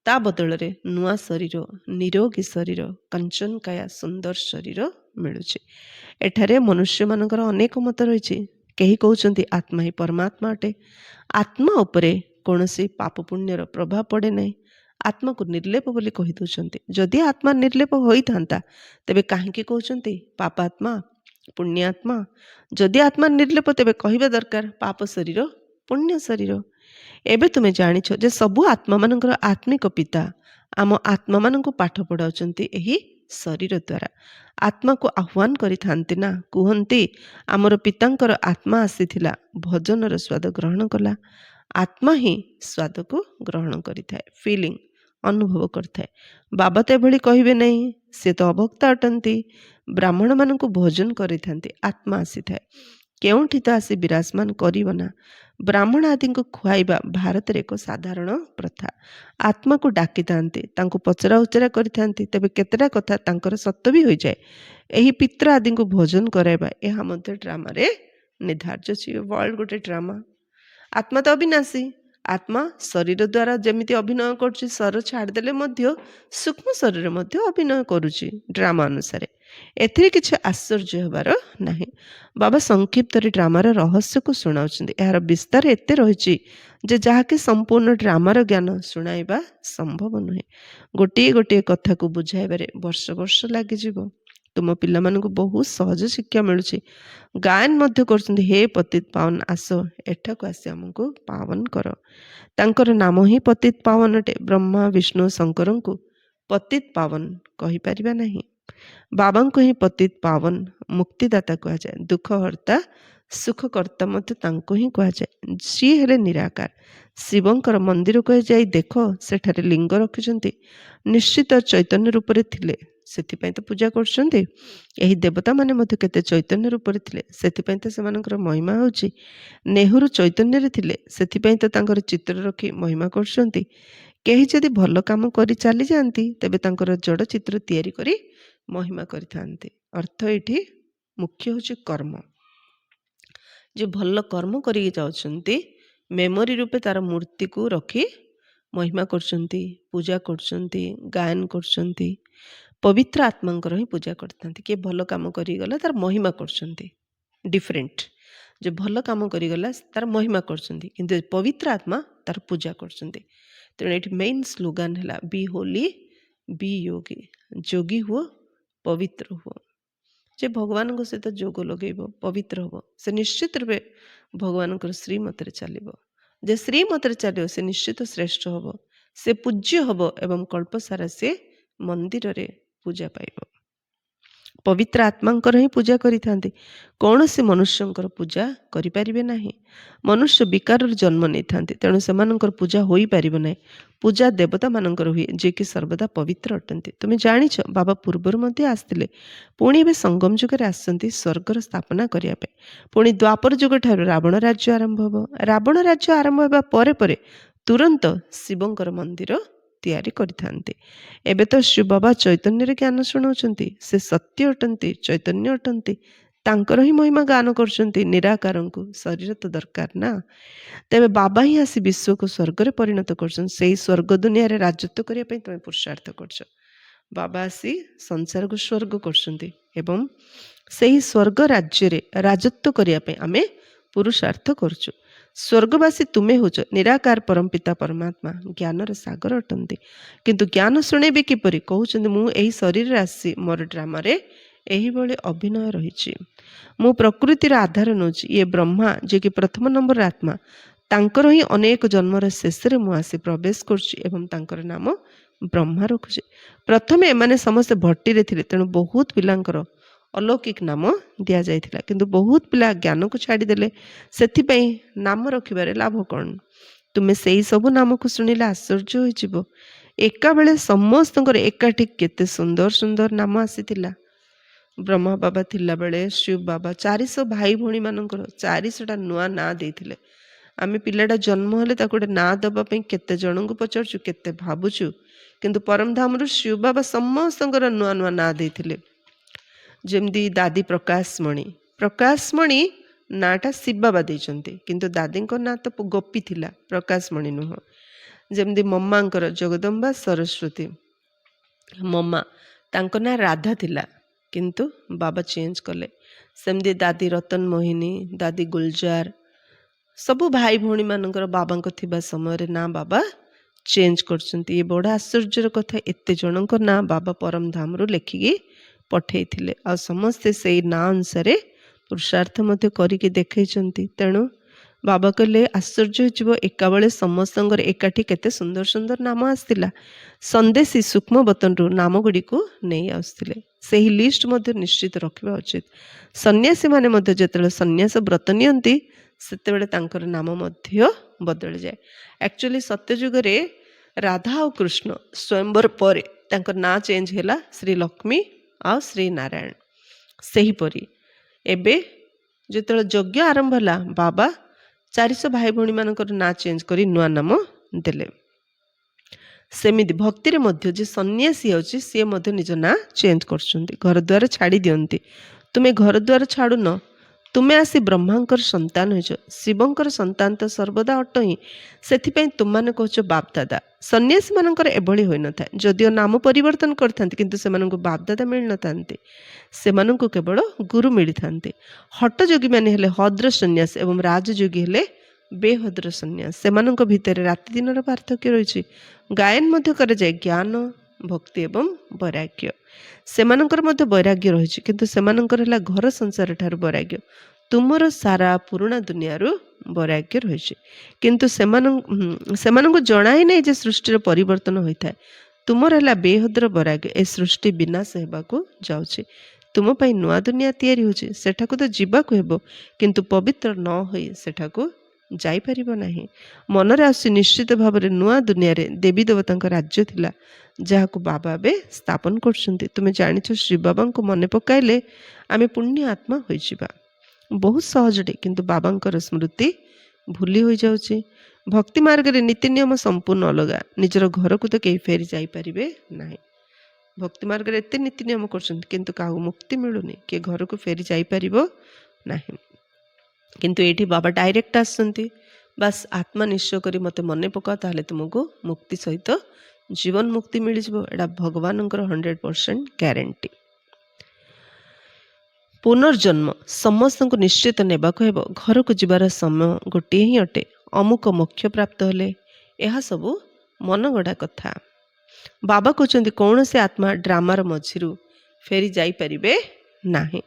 ତା ବଦଳରେ ନୂଆ ଶରୀର, ନିରୋଗୀ ଶରୀର, କଞ୍ଚନକାୟା ସୁନ୍ଦର ଶରୀର ମିଳୁଛି। ଏଠାରେ ମନୁଷ୍ୟମାନଙ୍କର ଅନେକ ମତ ରହିଛି। କେହି କହୁଛନ୍ତି ଆତ୍ମା ହିଁ ପରମାତ୍ମା ଅଟେ। ଆତ୍ମା ଉପରେ କୌଣସି ପାପ ପୁଣ୍ୟର ପ୍ରଭାବ ପଡ଼େ ନାହିଁ। ଆତ୍ମାକୁ ନିର୍ଲେପ ବୋଲି କହିଦେଉଛନ୍ତି। ଯଦି ଆତ୍ମା ନିର୍ଲେପ ହୋଇଥାନ୍ତା ତେବେ କାହିଁକି କହୁଛନ୍ତି ପାପାତ୍ମା ପୁଣ୍ୟାତ୍ମା? ଯଦି ଆତ୍ମା ନିର୍ଲେପ ତେବେ କହିବା ଦରକାର ପାପ ଶରୀର ପୁଣ୍ୟ ଶରୀର। ଏବେ ତୁମେ ଜାଣିଛ ଯେ ସବୁ ଆତ୍ମାମାନଙ୍କର ଆତ୍ମିକ ପିତା ଆମ ଆତ୍ମାମାନଙ୍କୁ ପାଠ ପଢ଼ାଉଛନ୍ତି ଏହି ଶରୀର ଦ୍ୱାରା। ଆତ୍ମାକୁ ଆହ୍ୱାନ କରିଥାନ୍ତି ନା, କୁହନ୍ତି ଆମର ପିତାଙ୍କର ଆତ୍ମା ଆସିଥିଲା, ଭଜନର ସ୍ୱାଦ ଗ୍ରହଣ କଲା। ଆତ୍ମା ହିଁ ସ୍ୱାଦକୁ ଗ୍ରହଣ କରିଥାଏ, ଫିଲିଂ ଅନୁଭବ କରିଥାଏ। ବାବା ତ ଏଭଳି କହିବେ ନାହିଁ, ସେ ତ ଅଭକ୍ତ ଅଟନ୍ତି। ବ୍ରାହ୍ମଣମାନଙ୍କୁ ଭୋଜନ କରିଥାନ୍ତି, ଆତ୍ମା ଆସିଥାଏ। କେଉଁଠି ତ ଆସି ବିରାଜମାନ କରିବ ନା। ବ୍ରାହ୍ମଣ ଆଦିଙ୍କୁ ଖୁଆଇବା ଭାରତରେ ଏକ ସାଧାରଣ ପ୍ରଥା। ଆତ୍ମାକୁ ଡାକିଥାନ୍ତି, ତାଙ୍କୁ ପଚରା ଉଚରା କରିଥାନ୍ତି, ତେବେ କେତେଟା କଥା ତାଙ୍କର ସତ୍ୟ ବି ହୋଇଯାଏ। ଏହି ପିତ୍ର ଆଦିଙ୍କୁ ଭୋଜନ କରାଇବା ଏହା ମଧ୍ୟ ଡ୍ରାମାରେ ନିର୍ଦ୍ଧାର୍ଯ୍ୟ ଅଛି। ୱାର୍ଲଡ ଗୋଟେ ଡ୍ରାମା। ଆତ୍ମା ତ ଅବିନାଶୀ। ଆତ୍ମା ଶରୀର ଦ୍ୱାରା ଯେମିତି ଅଭିନୟ କରୁଛି, ଶରୀର ଛାଡ଼ିଦେଲେ ମଧ୍ୟ ସୂକ୍ଷ୍ମ ଶରୀର ମଧ୍ୟ ଅଭିନୟ କରୁଛି ଡ୍ରାମା ଅନୁସାରେ। ଏଥିରେ କିଛି ଆଶ୍ଚର୍ଯ୍ୟ ହେବାର ନାହିଁ। ବାବା ସଂକ୍ଷିପ୍ତରେ ଡ୍ରାମାର ରହସ୍ୟକୁ ଶୁଣାଉଛନ୍ତି। ଏହାର ବିସ୍ତାର ଏତେ ରହିଛି ଯେ ଯାହାକି ସମ୍ପୂର୍ଣ୍ଣ ଡ୍ରାମାର ଜ୍ଞାନ ଶୁଣାଇବା ସମ୍ଭବ ନୁହେଁ। ଗୋଟିଏ ଗୋଟିଏ କଥାକୁ ବୁଝାଇବାରେ ବର୍ଷ ବର୍ଷ ଲାଗିଯିବ। ତୁମ ପିଲାମାନଙ୍କୁ ବହୁତ ସହଜ ଶିକ୍ଷା ମିଳୁଛି। ଗାୟନ ମଧ୍ୟ କରୁଛନ୍ତି, ହେ ପତିତ ପାବନ ଆସ, ଏଠାକୁ ଆସି ଆମକୁ ପାବନ କର। ତାଙ୍କର ନାମ ହିଁ ପତିତ ପାବନ ଅଟେ। ବ୍ରହ୍ମା ବିଷ୍ଣୁ ଶଙ୍କରଙ୍କୁ ପତିତ ପାବନ କହିପାରିବା ନାହିଁ। ବାବାଙ୍କୁ ହିଁ ପତିତ ପାବନ ମୁକ୍ତିଦାତା କୁହାଯାଏ। ଦୁଃଖହର୍ତ୍ତା ସୁଖକର୍ତ୍ତା ମଧ୍ୟ ତାଙ୍କୁ ହିଁ କୁହାଯାଏ। ସିଏ ହେଲେ ନିରାକାର। ଶିବଙ୍କର ମନ୍ଦିରକୁ ଯାଇ ଦେଖ, ସେଠାରେ ଲିଙ୍ଗ ରଖିଛନ୍ତି। ନିଶ୍ଚିତ ଚୈତନ୍ୟ ରୂପରେ ଥିଲେ, ସେଥିପାଇଁ ତ ପୂଜା କରୁଛନ୍ତି। ଏହି ଦେବତାମାନେ ମଧ୍ୟ କେତେ ଚୈତନ୍ୟ ରୂପରେ ଥିଲେ, ସେଥିପାଇଁ ତ ସେମାନଙ୍କର ମହିମା ହେଉଛି। ନେହେରୁ ଚୈତନ୍ୟରେ ଥିଲେ, ସେଥିପାଇଁ ତ ତାଙ୍କର ଚିତ୍ର ରଖି ମହିମା କରୁଛନ୍ତି। କେହି ଯଦି ଭଲ କାମ କରି ଚାଲିଯାଆନ୍ତି ତେବେ ତାଙ୍କର ଜଡ଼ ଚିତ୍ର ତିଆରି କରି ମହିମା କରିଥାନ୍ତି। ଅର୍ଥ ଏଇଠି ମୁଖ୍ୟ ହେଉଛି କର୍ମ। ଯେ ଭଲ କର୍ମ କରିକି ଯାଉଛନ୍ତି, ମେମୋରି ରୂପେ ତାର ମୂର୍ତ୍ତିକୁ ରଖି ମହିମା କରୁଛନ୍ତି, ପୂଜା କରୁଛନ୍ତି, ଗାୟନ କରୁଛନ୍ତି। ପବିତ୍ର ଆତ୍ମାଙ୍କର ହିଁ ପୂଜା କରିଥାନ୍ତି। କିଏ ଭଲ କାମ କରିଗଲା ତାର ମହିମା କରୁଛନ୍ତି, ଡିଫରେଣ୍ଟ। ଯେ ଭଲ କାମ କରିଗଲା ତାର ମହିମା କରୁଛନ୍ତି, କିନ୍ତୁ ପବିତ୍ର ଆତ୍ମା ତାର ପୂଜା କରୁଛନ୍ତି। ତେଣୁ ଏଠି ମେନ୍ ସ୍ଲୋଗାନ ହେଲା ବି ହୋଲି ବି ଯୋଗୀ। ଯୋଗୀ ହୁଅ, ପବିତ୍ର ହୁଅ। ଯେ ଭଗବାନଙ୍କ ସହିତ ଯୋଗ ଲଗେଇବ, ପବିତ୍ର ହେବ, ସେ ନିଶ୍ଚିତ ରୂପେ ଭଗବାନଙ୍କର ଶ୍ରୀମତରେ ଚାଲିବ। ଯେ ଶ୍ରୀମତରେ ଚାଲିବ ସେ ନିଶ୍ଚିତ ଶ୍ରେଷ୍ଠ ହେବ, ସେ ପୂଜ୍ୟ ହେବ ଏବଂ କଳ୍ପସାରା ସେ ମନ୍ଦିରରେ ପୂଜା ପାଇବ। ପବିତ୍ର ଆତ୍ମାଙ୍କର ହିଁ ପୂଜା କରିଥାନ୍ତି, କୌଣସି ମନୁଷ୍ୟଙ୍କର ପୂଜା କରିପାରିବେ ନାହିଁ। ମନୁଷ୍ୟ ବିକାରରୁ ଜନ୍ମ ନେଇଥାନ୍ତି, ତେଣୁ ସେମାନଙ୍କର ପୂଜା ହୋଇପାରିବ ନାହିଁ। ପୂଜା ଦେବତାମାନଙ୍କର ହୁଏ, ଯିଏକି ସର୍ବଦା ପବିତ୍ର ଅଟନ୍ତି। ତୁମେ ଜାଣିଛ ବାବା ପୂର୍ବରୁ ମଧ୍ୟ ଆସିଥିଲେ, ପୁଣି ଏବେ ସଙ୍ଗମ ଯୁଗରେ ଆସିଛନ୍ତି ସ୍ୱର୍ଗର ସ୍ଥାପନା କରିବା ପାଇଁ। ପୁଣି ଦ୍ୱାପର ଯୁଗ ଠାରୁ ରାବଣ ରାଜ୍ୟ ଆରମ୍ଭ ହେବ। ରାବଣ ରାଜ୍ୟ ଆରମ୍ଭ ହେବା ପରେ ପରେ ତୁରନ୍ତ ଶିବଙ୍କର ମନ୍ଦିର ତିଆରି କରିଥାନ୍ତି। ଏବେ ତ ଶିବ ବାବା ଚୈତନ୍ୟରେ ଜ୍ଞାନ ଶୁଣାଉଛନ୍ତି, ସେ ସତ୍ୟ ଅଟନ୍ତି, ଚୈତନ୍ୟ ଅଟନ୍ତି, ତାଙ୍କର ହିଁ ମହିମା ଗାନ କରୁଛନ୍ତି। ନିରାକାରଙ୍କୁ ଶରୀର ତ ଦରକାର ନା। ତେବେ ବାବା ହିଁ ଆସି ବିଶ୍ୱକୁ ସ୍ୱର୍ଗରେ ପରିଣତ କରୁଛନ୍ତି। ସେଇ ସ୍ୱର୍ଗ ଦୁନିଆରେ ରାଜତ୍ୱ କରିବା ପାଇଁ ତୁମେ ପୁରୁଷାର୍ଥ କରୁଛ। ବାବା ଆସି ସଂସାରକୁ ସ୍ୱର୍ଗ କରୁଛନ୍ତି ଏବଂ ସେହି ସ୍ୱର୍ଗ ରାଜ୍ୟରେ ରାଜତ୍ୱ କରିବା ପାଇଁ ଆମେ ପୁରୁଷାର୍ଥ କରୁଛୁ। ସ୍ୱର୍ଗବାସୀ ତୁମେ ହେଉଛ, ନିରାକାର ପରମପିତା ପରମାତ୍ମା ଜ୍ଞାନର ସାଗର ଅଟନ୍ତି। କିନ୍ତୁ ଜ୍ଞାନ ଶୁଣେଇବେ କିପରି? କହୁଛନ୍ତି ମୁଁ ଏହି ଶରୀରରେ ଆସିଛି, ମୋର ଡ୍ରାମାରେ ଏହିଭଳି ଅଭିନୟ ରହିଛି। ମୁଁ ପ୍ରକୃତିର ଆଧାର ନେଉଛି। ଇଏ ବ୍ରହ୍ମା, ଯିଏକି ପ୍ରଥମ ନମ୍ବର ଆତ୍ମା, ତାଙ୍କର ହିଁ ଅନେକ ଜନ୍ମର ଶେଷରେ ମୁଁ ଆସି ପ୍ରବେଶ କରୁଛି ଏବଂ ତାଙ୍କର ନାମ ବ୍ରହ୍ମା ରଖୁଛି। ପ୍ରଥମେ ଏମାନେ ସମସ୍ତେ ଭଟ୍ଟିରେ ଥିଲେ, ତେଣୁ ବହୁତ ପିଲାଙ୍କର ଅଲୌକିକ ନାମ ଦିଆଯାଇଥିଲା, କିନ୍ତୁ ବହୁତ ପିଲା ଜ୍ଞାନକୁ ଛାଡ଼ିଦେଲେ। ସେଥିପାଇଁ ନାମ ରଖିବାରେ ଲାଭ କ'ଣ? ତୁମେ ସେଇ ସବୁ ନାମକୁ ଶୁଣିଲେ ଆଶ୍ଚର୍ଯ୍ୟ ହୋଇଯିବ। ଏକା ବେଳେ ସମସ୍ତଙ୍କର ଏକାଠି କେତେ ସୁନ୍ଦର ସୁନ୍ଦର ନାମ ଆସିଥିଲା। ବ୍ରହ୍ମା ବାବା ଥିଲାବେଳେ ଶିବ ବାବା 400 ଭାଇ ଭଉଣୀମାନଙ୍କର 400ଟା ନୂଆ ନାଁ ଦେଇଥିଲେ। ଆମେ ପିଲାଟା ଜନ୍ମ ହେଲେ ତାକୁ ଗୋଟେ ନାଁ ଦେବା ପାଇଁ କେତେ ଜଣଙ୍କୁ ପଚାରୁଛୁ, କେତେ ଭାବୁଛୁ, କିନ୍ତୁ ପରମଧାମରୁ ଶିବ ବାବା ସମସ୍ତଙ୍କର ନୂଆ ନୂଆ ନାଁ ଦେଇଥିଲେ। ଯେମିତି ଦାଦି ପ୍ରକାଶମଣି, ପ୍ରକାଶମଣି ନାଁଟା ଶିବ ବାବା ଦେଇଛନ୍ତି, କିନ୍ତୁ ଦାଦିଙ୍କ ନାଁ ତ ଗୋପୀ ଥିଲା, ପ୍ରକାଶମଣି ନୁହଁ। ଯେମିତି ମମାଙ୍କର ଜଗଦମ୍ବା ସରସ୍ୱତୀ, ମମା ତାଙ୍କ ନାଁ ରାଧା ଥିଲା, କିନ୍ତୁ ବାବା ଚେଞ୍ଜ କଲେ। ସେମିତି ଦାଦି ରତନ ମୋହିନୀ, ଦାଦି ଗୁଲଜାର, ସବୁ ଭାଇ ଭଉଣୀମାନଙ୍କର ବାବାଙ୍କ ଥିବା ସମୟରେ ନାଁ ବାବା ଚେଞ୍ଜ କରୁଛନ୍ତି। ଏ ବଡ଼ ଆଶ୍ଚର୍ଯ୍ୟର କଥା, ଏତେ ଜଣଙ୍କ ନାଁ ବାବା ପରମଧାମରୁ ଲେଖିକି ପଠେଇଥିଲେ ଆଉ ସମସ୍ତେ ସେଇ ନାଁ ଅନୁସାରେ ପୁରୁଷାର୍ଥ ମଧ୍ୟ କରିକି ଦେଖେଇଛନ୍ତି। ତେଣୁ ବାବା କହିଲେ ଆଶ୍ଚର୍ଯ୍ୟ ହେଇଯିବ, ଏକାବେଳେ ସମସ୍ତଙ୍କର ଏକାଠି କେତେ ସୁନ୍ଦର ସୁନ୍ଦର ନାମ ଆସିଥିଲା। ସନ୍ଦେଶୀ ସୂକ୍ଷ୍ମ ବତନରୁ ନାମ ଗୁଡ଼ିକୁ ନେଇ ଆସୁଥିଲେ। ସେହି ଲିଷ୍ଟ ମଧ୍ୟ ନିଶ୍ଚିତ ରଖିବା ଉଚିତ। ସନ୍ନ୍ୟାସୀମାନେ ମଧ୍ୟ ଯେତେବେଳେ ସନ୍ନ୍ୟାସ ବ୍ରତ ନିଅନ୍ତି ସେତେବେଳେ ତାଙ୍କର ନାମ ମଧ୍ୟ ବଦଳିଯାଏ। ଆକ୍ଚୁଆଲି ସତ୍ୟଯୁଗରେ ରାଧା ଆଉ କୃଷ୍ଣ ସ୍ୱୟଂବର ପରେ ତାଙ୍କ ନାଁ ଚେଞ୍ଜ ହେଲା ଶ୍ରୀ ଲକ୍ଷ୍ମୀ ଆଉ ଶ୍ରୀ ନାରାୟଣ। ସେହିପରି ଏବେ ଯେତେବେଳେ ଯଜ୍ଞ ଆରମ୍ଭ ହେଲା, ବାବା 400 ଭାଇ ଭଉଣୀମାନଙ୍କର ନାଁ ଚେଞ୍ଜ କରି ନୂଆ ନାମ ଦେଲେ। ସେମିତି ଭକ୍ତିରେ ମଧ୍ୟ ଯେ ସନ୍ନ୍ୟାସୀ ହେଉଛି ସିଏ ମଧ୍ୟ ନିଜ ନାଁ ଚେଞ୍ଜ କରୁଛନ୍ତି, ଘରଦ୍ୱାର ଛାଡ଼ି ଦିଅନ୍ତି। ତୁମେ ଘରଦ୍ୱାର ଛାଡ଼ୁନ, ତୁମେ ଆସି ବ୍ରହ୍ମାଙ୍କର ସନ୍ତାନ ହେଇଛ, ଶିବଙ୍କର ସନ୍ତାନ ତ ସର୍ବଦା ଅଟ ହିଁ। ସେଥିପାଇଁ ତୁମମାନେ କହୁଛ ବାପଦାଦା। ସନ୍ନ୍ୟାସୀମାନଙ୍କର ଏଭଳି ହୋଇନଥାଏ, ଯଦିଓ ନାମ ପରିବର୍ତ୍ତନ କରିଥାନ୍ତି କିନ୍ତୁ ସେମାନଙ୍କୁ ବାପଦାଦା ମିଳିନଥାନ୍ତି, ସେମାନଙ୍କୁ କେବଳ ଗୁରୁ ମିଳିଥାନ୍ତି। ହଟଯୋଗୀମାନେ ହେଲେ ହଦ୍ର ସନ୍ନ୍ୟାସ ଏବଂ ରାଜଯୋଗୀ ହେଲେ ବେହଦ୍ର ସନ୍ନ୍ୟାସ। ସେମାନଙ୍କ ଭିତରେ ରାତି ଦିନର ପାର୍ଥକ୍ୟ ରହିଛି। ଗାୟନ ମଧ୍ୟ କରାଯାଏ ଜ୍ଞାନ, ଭକ୍ତି ଏବଂ ବୈରାଗ୍ୟ। ସେମାନଙ୍କର ମଧ୍ୟ ବୈରାଗ୍ୟ ରହିଛି, କିନ୍ତୁ ସେମାନଙ୍କର ହେଲା ଘର ସଂସାର ଠାରୁ ବୈରାଗ୍ୟ। ତୁମର ସାରା ପୁରୁଣା ଦୁନିଆରୁ ବୈରାଗ୍ୟ ରହିଛି, କିନ୍ତୁ ସେମାନଙ୍କୁ ଜଣା ହିଁ ନାହିଁ ଯେ ସୃଷ୍ଟିର ପରିବର୍ତ୍ତନ ହୋଇଥାଏ। ତୁମର ହେଲା ବେହଦ୍ର ବୈରାଗ୍ୟ। ଏ ସୃଷ୍ଟି ବିନାଶ ହେବାକୁ ଯାଉଛି, ତୁମ ପାଇଁ ନୂଆ ଦୁନିଆ ତିଆରି ହେଉଛି, ସେଠାକୁ ତ ଯିବାକୁ ହେବ, କିନ୍ତୁ ପବିତ୍ର ନ ହୋଇ ସେଠାକୁ ଯାଇପାରିବ ନାହିଁ। ମନରେ ଆସୁଛି ନିଶ୍ଚିତ ଭାବରେ ନୂଆ ଦୁନିଆରେ ଦେବୀ ଦେବତାଙ୍କ ରାଜ୍ୟ ଥିଲା, ଯାହାକୁ ବାବା ଏବେ ସ୍ଥାପନ କରୁଛନ୍ତି। ତୁମେ ଜାଣିଛ ଶ୍ରୀ ବାବାଙ୍କୁ ମନେ ପକାଇଲେ ଆମେ ପୁଣ୍ୟ ଆତ୍ମା ହୋଇଯିବା। ବହୁତ ସହଜରେ, କିନ୍ତୁ ବାବାଙ୍କର ସ୍ମୃତି ଭୁଲି ହୋଇଯାଉଛି। ଭକ୍ତି ମାର୍ଗରେ ନୀତି ନିୟମ ସମ୍ପୂର୍ଣ୍ଣ ଅଲଗା। ନିଜର ଘରକୁ ତ କେହି ଫେରି ଯାଇପାରିବେ ନାହିଁ। ଭକ୍ତି ମାର୍ଗରେ ଏତେ ନୀତି ନିୟମ କରୁଛନ୍ତି କିନ୍ତୁ କାହାକୁ ମୁକ୍ତି ମିଳୁନି, କିଏ ଘରକୁ ଫେରି ଯାଇପାରିବ ନାହିଁ। କିନ୍ତୁ ଏଇଠି ବାବା ଡାଇରେକ୍ଟ ଆସୁଛନ୍ତି, ବାସ୍ ଆତ୍ମା ନିଶ୍ଚୟ କରି ମୋତେ ମନେ ପକାଅ, ତାହେଲେ ତୁମକୁ ମୁକ୍ତି ସହିତ ଜୀବନ ମୁକ୍ତି ମିଳିଯିବ। ଏଇଟା ଭଗବାନଙ୍କର 100% ଗ୍ୟାରେଣ୍ଟି। ପୁନର୍ଜନ୍ମ ସମସ୍ତଙ୍କୁ ନିଶ୍ଚିତ ନେବାକୁ ହେବ। ଘରକୁ ଯିବାର ସମୟ ଗୋଟିଏ ହିଁ ଅଟେ। ଅମୁକ ମୋକ୍ଷ ପ୍ରାପ୍ତ ହେଲେ ଏହା ସବୁ ମନଗଢ଼ା କଥା। ବାବା କହୁଛନ୍ତି କୌଣସି ଆତ୍ମା ଡ୍ରାମାର ମଝିରୁ ଫେରି ଯାଇପାରିବେ ନାହିଁ,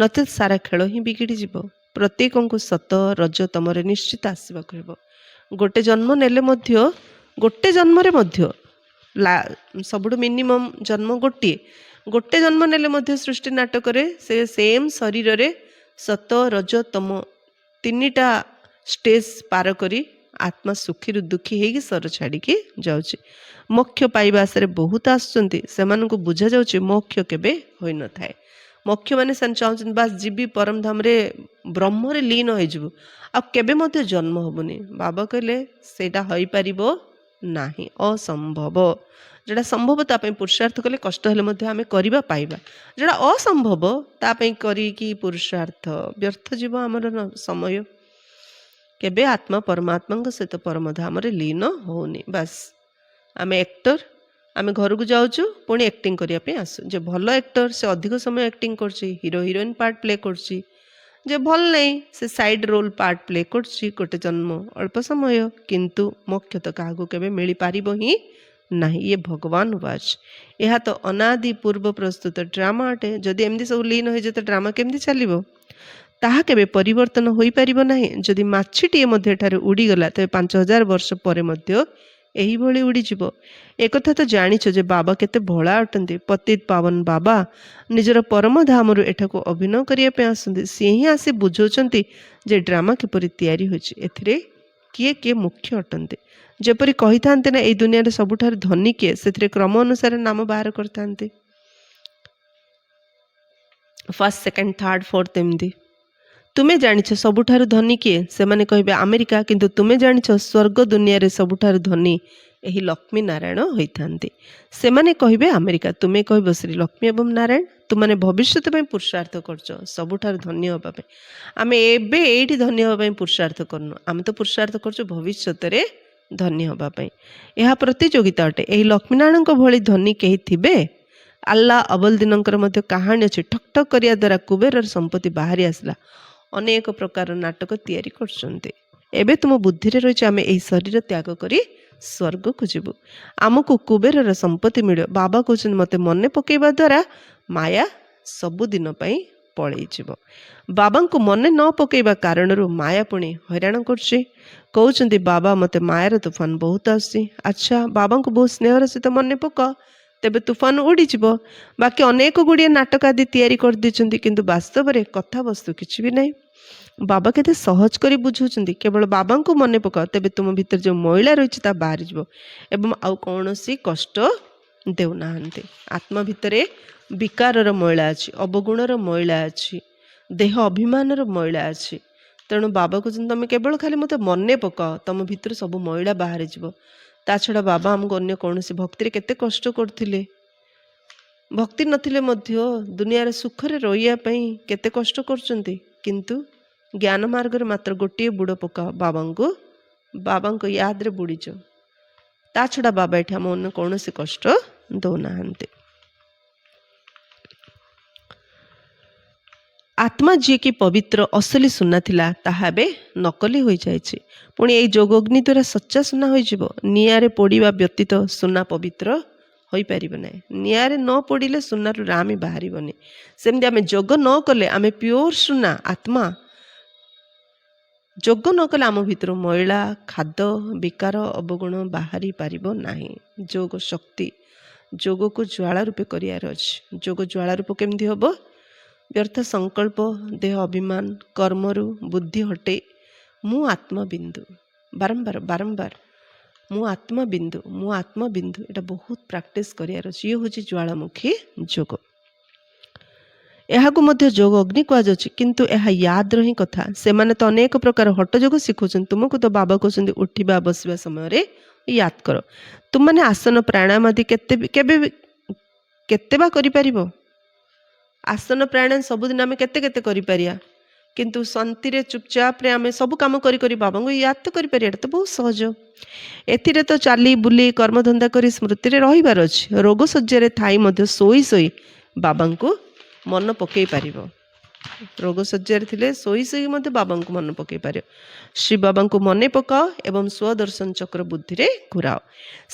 ନଚେତ୍ ସାରା ଖେଳ ହିଁ ବିଗିଡ଼ିଯିବ। ପ୍ରତ୍ୟେକଙ୍କୁ ସତ ରଜ ତମରେ ନିଶ୍ଚିତ ଆସିବାକୁ ହେବ। ଗୋଟେ ଜନ୍ମ ନେଲେ ମଧ୍ୟ, ଗୋଟେ ଜନ୍ମରେ ମଧ୍ୟ ସବୁଠୁ ମିନିମମ୍ ଜନ୍ମ ଗୋଟେ ଜନ୍ମ ନେଲେ ମଧ୍ୟ ସୃଷ୍ଟି ନାଟକରେ ସେ ସେମ୍ ଶରୀରରେ ସତ ରଜ ତମ ତିନିଟା ଷ୍ଟେଜ୍ ପାର କରି ଆତ୍ମା ସୁଖୀରୁ ଦୁଃଖୀ ହେଇକି ଶର ଛାଡ଼ିକି ଯାଉଛି। ମୋକ୍ଷ ପାଇବା ଆଶାରେ ବହୁତ ଆସୁଛନ୍ତି, ସେମାନଙ୍କୁ ବୁଝାଯାଉଛି ମୋକ୍ଷ କେବେ ହୋଇନଥାଏ। ମୋକ୍ଷ ମାନେ ସେମାନେ ଚାହୁଁଛନ୍ତି ବାସ୍ ଯିବି ପରମଧାମରେ ବ୍ରହ୍ମରେ ଲୀନ ହେଇଯିବୁ, ଆଉ କେବେ ମଧ୍ୟ ଜନ୍ମ ହେବୁନି। ବାବା କହିଲେ ସେଇଟା ହୋଇପାରିବ ନାହିଁ, ଅସମ୍ଭବ। ଯେଉଁଟା ସମ୍ଭବ ତା ପାଇଁ ପୁରୁଷାର୍ଥ କଲେ କଷ୍ଟ ହେଲେ ମଧ୍ୟ ଆମେ କରିବା ପାଇବା। ଯେଉଁଟା ଅସମ୍ଭବ ତା ପାଇଁ କରିକି ପୁରୁଷାର୍ଥ ବ୍ୟର୍ଥ ଯିବ ଆମର ସମୟ। କେବେ ଆତ୍ମା ପରମାତ୍ମାଙ୍କ ସହିତ ପରମଧାମରେ ଲୀନ ହେଉନି। ବାସ୍ ଆମେ ଆକ୍ଟର, ଆମେ ଘରକୁ ଯାଉଛୁ ପୁଣି ଆକ୍ଟିଂ କରିବା ପାଇଁ ଆସୁ। ଯେ ଭଲ ଆକ୍ଟର ସେ ଅଧିକ ସମୟ ଆକ୍ଟିଂ କରୁଛି, ହିରୋ ହିରୋଇନ୍ ପାର୍ଟ ପ୍ଲେ କରୁଛି। ଯେ ଭଲ ନାହିଁ ସେ ସାଇଡ୍ ରୋଲ୍ ପାର୍ଟ ପ୍ଲେ କରୁଛି, ଗୋଟେ ଜନ୍ମ ଅଳ୍ପ ସମୟ, କିନ୍ତୁ ମୋକ୍ଷ ତ କାହାକୁ କେବେ ମିଳିପାରିବ ହିଁ ନାହିଁ। ଇଏ ଭଗବାନ ୱାଚ୍। ଏହା ତ ଅନାଦି ପୂର୍ବ ପ୍ରସ୍ତୁତ ଡ୍ରାମା ଅଟେ। ଯଦି ଏମିତି ସବୁ ଲୀନ ହୋଇଯାଏ ତ ଡ୍ରାମା କେମିତି ଚାଲିବ? ତାହା କେବେ ପରିବର୍ତ୍ତନ ହୋଇପାରିବ ନାହିଁ। ଯଦି ମାଛିଟିଏ ମଧ୍ୟ ଏଠାରେ ଉଡ଼ିଗଲା ତେବେ 5000 ବର୍ଷ ପରେ ମଧ୍ୟ ଏହିଭଳି ଉଡ଼ିଯିବ। ଏକଥା ତ ଜାଣିଛ ଯେ ବାବା କେତେ ଭୋଳା ଅଟନ୍ତି। ପତିତ ପାବନ ବାବା ନିଜର ପରମଧାମରୁ ଏଠାକୁ ଅଭିନୟ କରିବା ପାଇଁ ଆସନ୍ତି। ସିଏ ହିଁ ଆସି ବୁଝାଉଛନ୍ତି ଯେ ଡ୍ରାମା କିପରି ତିଆରି ହୋଇଛି, ଏଥିରେ କିଏ କିଏ ମୁଖ୍ୟ ଅଟନ୍ତି। ଯେପରି କହିଥାନ୍ତି ନା ଏଇ ଦୁନିଆରେ ସବୁଠାରୁ ଧନୀ କିଏ, ସେଥିରେ କ୍ରମ ଅନୁସାରେ ନାମ ବାହାର କରିଥାନ୍ତି, ଫାର୍ଷ୍ଟ ସେକେଣ୍ଡ ଥାର୍ଡ ଫୋର୍ଥ ଏମିତି। ତୁମେ ଜାଣିଛ ସବୁଠାରୁ ଧନୀ କିଏ? ସେମାନେ କହିବେ ଆମେରିକା, କିନ୍ତୁ ତୁମେ ଜାଣିଛ ସ୍ୱର୍ଗ ଦୁନିଆରେ ସବୁଠାରୁ ଧନୀ ଏହି ଲକ୍ଷ୍ମୀ ନାରାୟଣ ହୋଇଥାନ୍ତି। ସେମାନେ କହିବେ ଆମେରିକା, ତୁମେ କହିବ ଶ୍ରୀ ଲକ୍ଷ୍ମୀ ଏବଂ ନାରାୟଣ। ତୁମମାନେ ଭବିଷ୍ୟତ ପାଇଁ ପୁରୁଷାର୍ଥ କରୁଛ ସବୁଠାରୁ ଧନ୍ୟ ହେବା ପାଇଁ। ଆମେ ଏବେ ଏଇଠି ଧନ୍ୟ ହେବା ପାଇଁ ପୁରୁଷାର୍ଥ କରୁନୁ, ଆମେ ତ ପୁରୁଷାର୍ଥ କରୁଛୁ ଭବିଷ୍ୟତରେ ଧନ୍ୟ ହେବା ପାଇଁ। ଏହା ପ୍ରତିଯୋଗିତା ଅଟେ। ଏହି ଲକ୍ଷ୍ମୀନାରାୟଣଙ୍କ ଭଳି ଧନୀ କେହି ଥିବେ? ଆଲ୍ଲା ଅବଲଦିନଙ୍କର ମଧ୍ୟ କାହାଣୀ ଅଛି। ଠକ୍ ଠକ୍ କରିବା ଦ୍ୱାରା କୁବେରର ସମ୍ପତ୍ତି ବାହାରି ଆସିଲା। ଅନେକ ପ୍ରକାର ନାଟକ ତିଆରି କରୁଛନ୍ତି। ଏବେ ତୁମ ବୁଦ୍ଧିରେ ରହିଛି ଆମେ ଏହି ଶରୀର ତ୍ୟାଗ କରି ସ୍ୱର୍ଗକୁ ଯିବୁ। ଆମକୁ କୁବେରର ସମ୍ପତ୍ତି ମିଳିବ। ବାବା କହୁଛନ୍ତି ମୋତେ ମନେ ପକାଇବା ଦ୍ୱାରା ମାୟା ସବୁଦିନ ପାଇଁ ପଳେଇଯିବ। ବାବାଙ୍କୁ ମନେ ନ ପକାଇବା କାରଣରୁ ମାୟା ପୁଣି ହଇରାଣ କରୁଛି। କହୁଛନ୍ତି ବାବା ମୋତେ ମାୟାର ତୁଫାନ ବହୁତ ଆସୁଛି। ଆଚ୍ଛା, ବାବାଙ୍କୁ ବହୁତ ସ୍ନେହର ସହିତ ମନେ ପକାଅ, ତେବେ ତୁଫାନ ଉଡ଼ିଯିବ। ବାକି ଅନେକ ଗୁଡ଼ିଏ ନାଟକ ଆଦି ତିଆରି କରିଦେଇଛନ୍ତି, କିନ୍ତୁ ବାସ୍ତବରେ କଥାବସ୍ତୁ କିଛି ବି ନାହିଁ। ବାବା କେତେ ସହଜ କରି ବୁଝାଉଛନ୍ତି। କେବଳ ବାବାଙ୍କୁ ମନେ ପକାଅ, ତେବେ ତୁମ ଭିତରେ ଯେଉଁ ମଇଳା ରହିଛି ତାହା ବାହାରିଯିବ ଏବଂ ଆଉ କୌଣସି କଷ୍ଟ ଦେଉନାହାନ୍ତି। ଆତ୍ମା ଭିତରେ ବିକାରର ମଇଳା ଅଛି, ଅବଗୁଣର ମଇଳା ଅଛି, ଦେହ ଅଭିମାନର ମଇଳା ଅଛି। ତେଣୁ ବାବା କହୁଛନ୍ତି ତୁମେ କେବଳ ଖାଲି ମୋତେ ମନେ ପକାଅ, ତୁମ ଭିତରୁ ସବୁ ମଇଳା ବାହାରିଯିବ। ତା ଛଡ଼ା ବାବା ଆମକୁ ଅନ୍ୟ କୌଣସି ଭକ୍ତିରେ କେତେ କଷ୍ଟ କରୁଥିଲେ। ଭକ୍ତି ନଥିଲେ ମଧ୍ୟ ଦୁନିଆରେ ସୁଖରେ ରହିବା ପାଇଁ କେତେ କଷ୍ଟ କରୁଛନ୍ତି। କିନ୍ତୁ ଜ୍ଞାନ ମାର୍ଗରେ ମାତ୍ର ଗୋଟିଏ ବୁଡ଼ ପକାଅ, ବାବାଙ୍କ ୟାଦରେ ବୁଡ଼ିଛ। ତା ଛଡ଼ା ବାବା ଏଠି ଆମ ଅନ୍ୟ କୌଣସି କଷ୍ଟ ଦେଉନାହାନ୍ତି। ଆତ୍ମା ଯିଏକି ପବିତ୍ର ଅସଲି ସୁନା ଥିଲା, ତାହା ଏବେ ନକଲି ହୋଇଯାଇଛି। ପୁଣି ଏଇ ଯୋଗ ଅଗ୍ନି ଦ୍ୱାରା ସଚ୍ଚା ସୁନା ହୋଇଯିବ। ନିଆଁରେ ପୋଡ଼ିବା ବ୍ୟତୀତ ସୁନା ପବିତ୍ର ହୋଇପାରିବ ନାହିଁ। ନିଆଁରେ ନ ପୋଡ଼ିଲେ ସୁନାରୁ ରାମି ବାହାରିବନି। ସେମିତି ଆମେ ଯୋଗ ନ କଲେ ଆମେ ପିଓର ସୁନା ଆତ୍ମା। ଯୋଗ ନ କଲେ ଆମ ଭିତରୁ ମଇଳା, ଖାଦ, ବିକାର, ଅବଗୁଣ ବାହାରି ପାରିବ ନାହିଁ। ଯୋଗ ଶକ୍ତି, ଯୋଗକୁ ଜ୍ୱାଳା ରୂପେ କରିବାର ଅଛି। ଯୋଗ ଜ୍ୱାଳା ରୂପ କେମିତି ହେବ? ବ୍ୟର୍ଥ ସଂକଳ୍ପ, ଦେହ ଅଭିମାନ, କର୍ମରୁ ବୁଦ୍ଧି ହଟେଇ ମୁଁ ଆତ୍ମବିନ୍ଦୁ, ବାରମ୍ବାର ମୁଁ ଆତ୍ମବିନ୍ଦୁ, ଏଇଟା ବହୁତ ପ୍ରାକ୍ଟିସ୍ କରିବାର ଅଛି। ଇଏ ହେଉଛି ଜ୍ୱାଳାମୁଖୀ ଯୋଗ। ଏହାକୁ ମଧ୍ୟ ଯୋଗ ଅଗ୍ନି କୁହାଯାଉଛି, କିନ୍ତୁ ଏହା ୟାଦର ହିଁ କଥା। ସେମାନେ ତ ଅନେକ ପ୍ରକାର ହଟ ଯୋଗ ଶିଖୁଛନ୍ତି। ତୁମକୁ ତ ବାବା କହୁଛନ୍ତି ଉଠିବା ବସିବା ସମୟରେ ୟାଦ କର। ତୁମମାନେ ଆସନ ପ୍ରାଣାୟାମ ଆଦି କେତେ ବା କରିପାରିବ? ଆସନ ପ୍ରାଣାୟାମ ସବୁଦିନ ଆମେ କେତେ କରିପାରିବା, କିନ୍ତୁ ଶାନ୍ତିରେ ଚୁପଚାପରେ ଆମେ ସବୁ କାମ କରି ବାବାଙ୍କୁ ୟାଦ ତ କରିପାରିବା। ଏଇଟା ତ ବହୁତ ସହଜ। ଏଥିରେ ତ ଚାଲି ବୁଲି କର୍ମଧନ୍ଦା କରି ସ୍ମୃତିରେ ରହିବାର ଅଛି। ରୋଗ ଶଯ୍ୟାରେ ଥାଇ ମଧ୍ୟ ଶୋଇ ବାବାଙ୍କୁ ମନ ପକାଇ ପାରିବ। ରୋଗ ଶଯ୍ୟାରେ ଥିଲେ ଶୋଇ ମଧ୍ୟ ବାବାଙ୍କୁ ମନେ ପକାଇ ପାରିବ। ଶ୍ରୀ ବାବାଙ୍କୁ ମନେ ପକାଅ ଏବଂ ସ୍ୱଦର୍ଶନ ଚକ୍ର ବୁଦ୍ଧିରେ ଘୁରାଅ।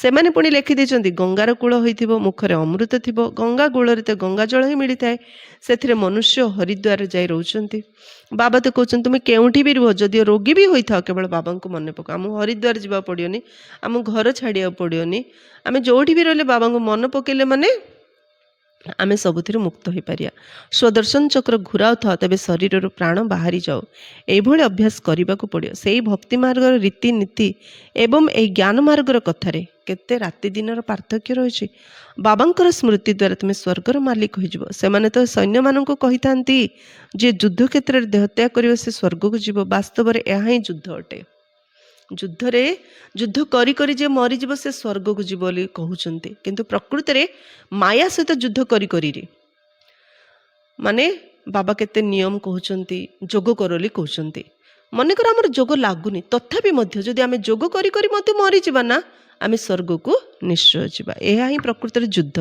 ସେମାନେ ପୁଣି ଲେଖିଦେଇଛନ୍ତି ଗଙ୍ଗାର କୂଳ ହୋଇଥିବ, ମୁଖରେ ଅମୃତ ଥିବ। ଗଙ୍ଗା କୂଳରେ ତ ଗଙ୍ଗା ଜଳ ହିଁ ମିଳିଥାଏ। ସେଥିରେ ମନୁଷ୍ୟ ହରିଦ୍ୱାର ଯାଇ ରହୁଛନ୍ତି। ବାବା ତ କହୁଛନ୍ତି ତୁମେ କେଉଁଠି ବି ରୁହ, ଯଦିଓ ରୋଗୀ ବି ହୋଇଥାଅ, କେବଳ ବାବାଙ୍କୁ ମନେ ପକାଅ। ଆମକୁ ହରିଦ୍ୱାର ଯିବାକୁ ପଡ଼ିବନି, ଆମକୁ ଘର ଛାଡ଼ିବାକୁ ପଡ଼ିବନି। ଆମେ ଯେଉଁଠି ବି ରହିଲେ ବାବାଙ୍କୁ ମନେ ପକାଇଲେ ମାନେ ଆମେ ସବୁଥିରୁ ମୁକ୍ତ ହୋଇପାରିବା। ସ୍ୱଦର୍ଶନ ଚକ୍ର ଘୁରାଉଥାଅ, ତେବେ ଶରୀରରୁ ପ୍ରାଣ ବାହାରି ଯାଉ। ଏଇଭଳି ଅଭ୍ୟାସ କରିବାକୁ ପଡ଼ିବ। ସେଇ ଭକ୍ତି ମାର୍ଗର ରୀତିନୀତି ଏବଂ ଏହି ଜ୍ଞାନ ମାର୍ଗର କଥାରେ କେତେ ରାତି ଦିନର ପାର୍ଥକ୍ୟ ରହିଛି। ବାବାଙ୍କର ସ୍ମୃତି ଦ୍ୱାରା ତୁମେ ସ୍ୱର୍ଗର ମାଲିକ ହୋଇଯିବ। ସେମାନେ ତ ସୈନ୍ୟମାନଙ୍କୁ କହିଥାନ୍ତି ଯେ ଯୁଦ୍ଧ କ୍ଷେତ୍ରରେ ଦେହତ୍ୟାଗ କରିବ ସେ ସ୍ୱର୍ଗକୁ ଯିବ। ବାସ୍ତବରେ ଏହା ହିଁ ଯୁଦ୍ଧ ଅଟେ। ଯୁଦ୍ଧ କରି ଯେ ମରିଯିବ ସେ ସ୍ୱର୍ଗକୁ ଯିବ ବୋଲି କହୁଛନ୍ତି, କିନ୍ତୁ ପ୍ରକୃତରେ ମାୟା ସହିତ ଯୁଦ୍ଧ କରି ମାନେ ବାବା କେତେ ନିୟମ କହୁଛନ୍ତି, ଯୋଗ କର ବୋଲି କହୁଛନ୍ତି। ମନେକର ଆମର ଯୋଗ ଲାଗୁନି, ତଥାପି ମଧ୍ୟ ଯଦି ଆମେ ଯୋଗ କରି ମଧ୍ୟ ମରିଯିବା ନା, ଆମେ ସ୍ୱର୍ଗକୁ ନିଶ୍ଚୟ ଯିବା। ଏହା ହିଁ ପ୍ରକୃତରେ ଯୁଦ୍ଧ।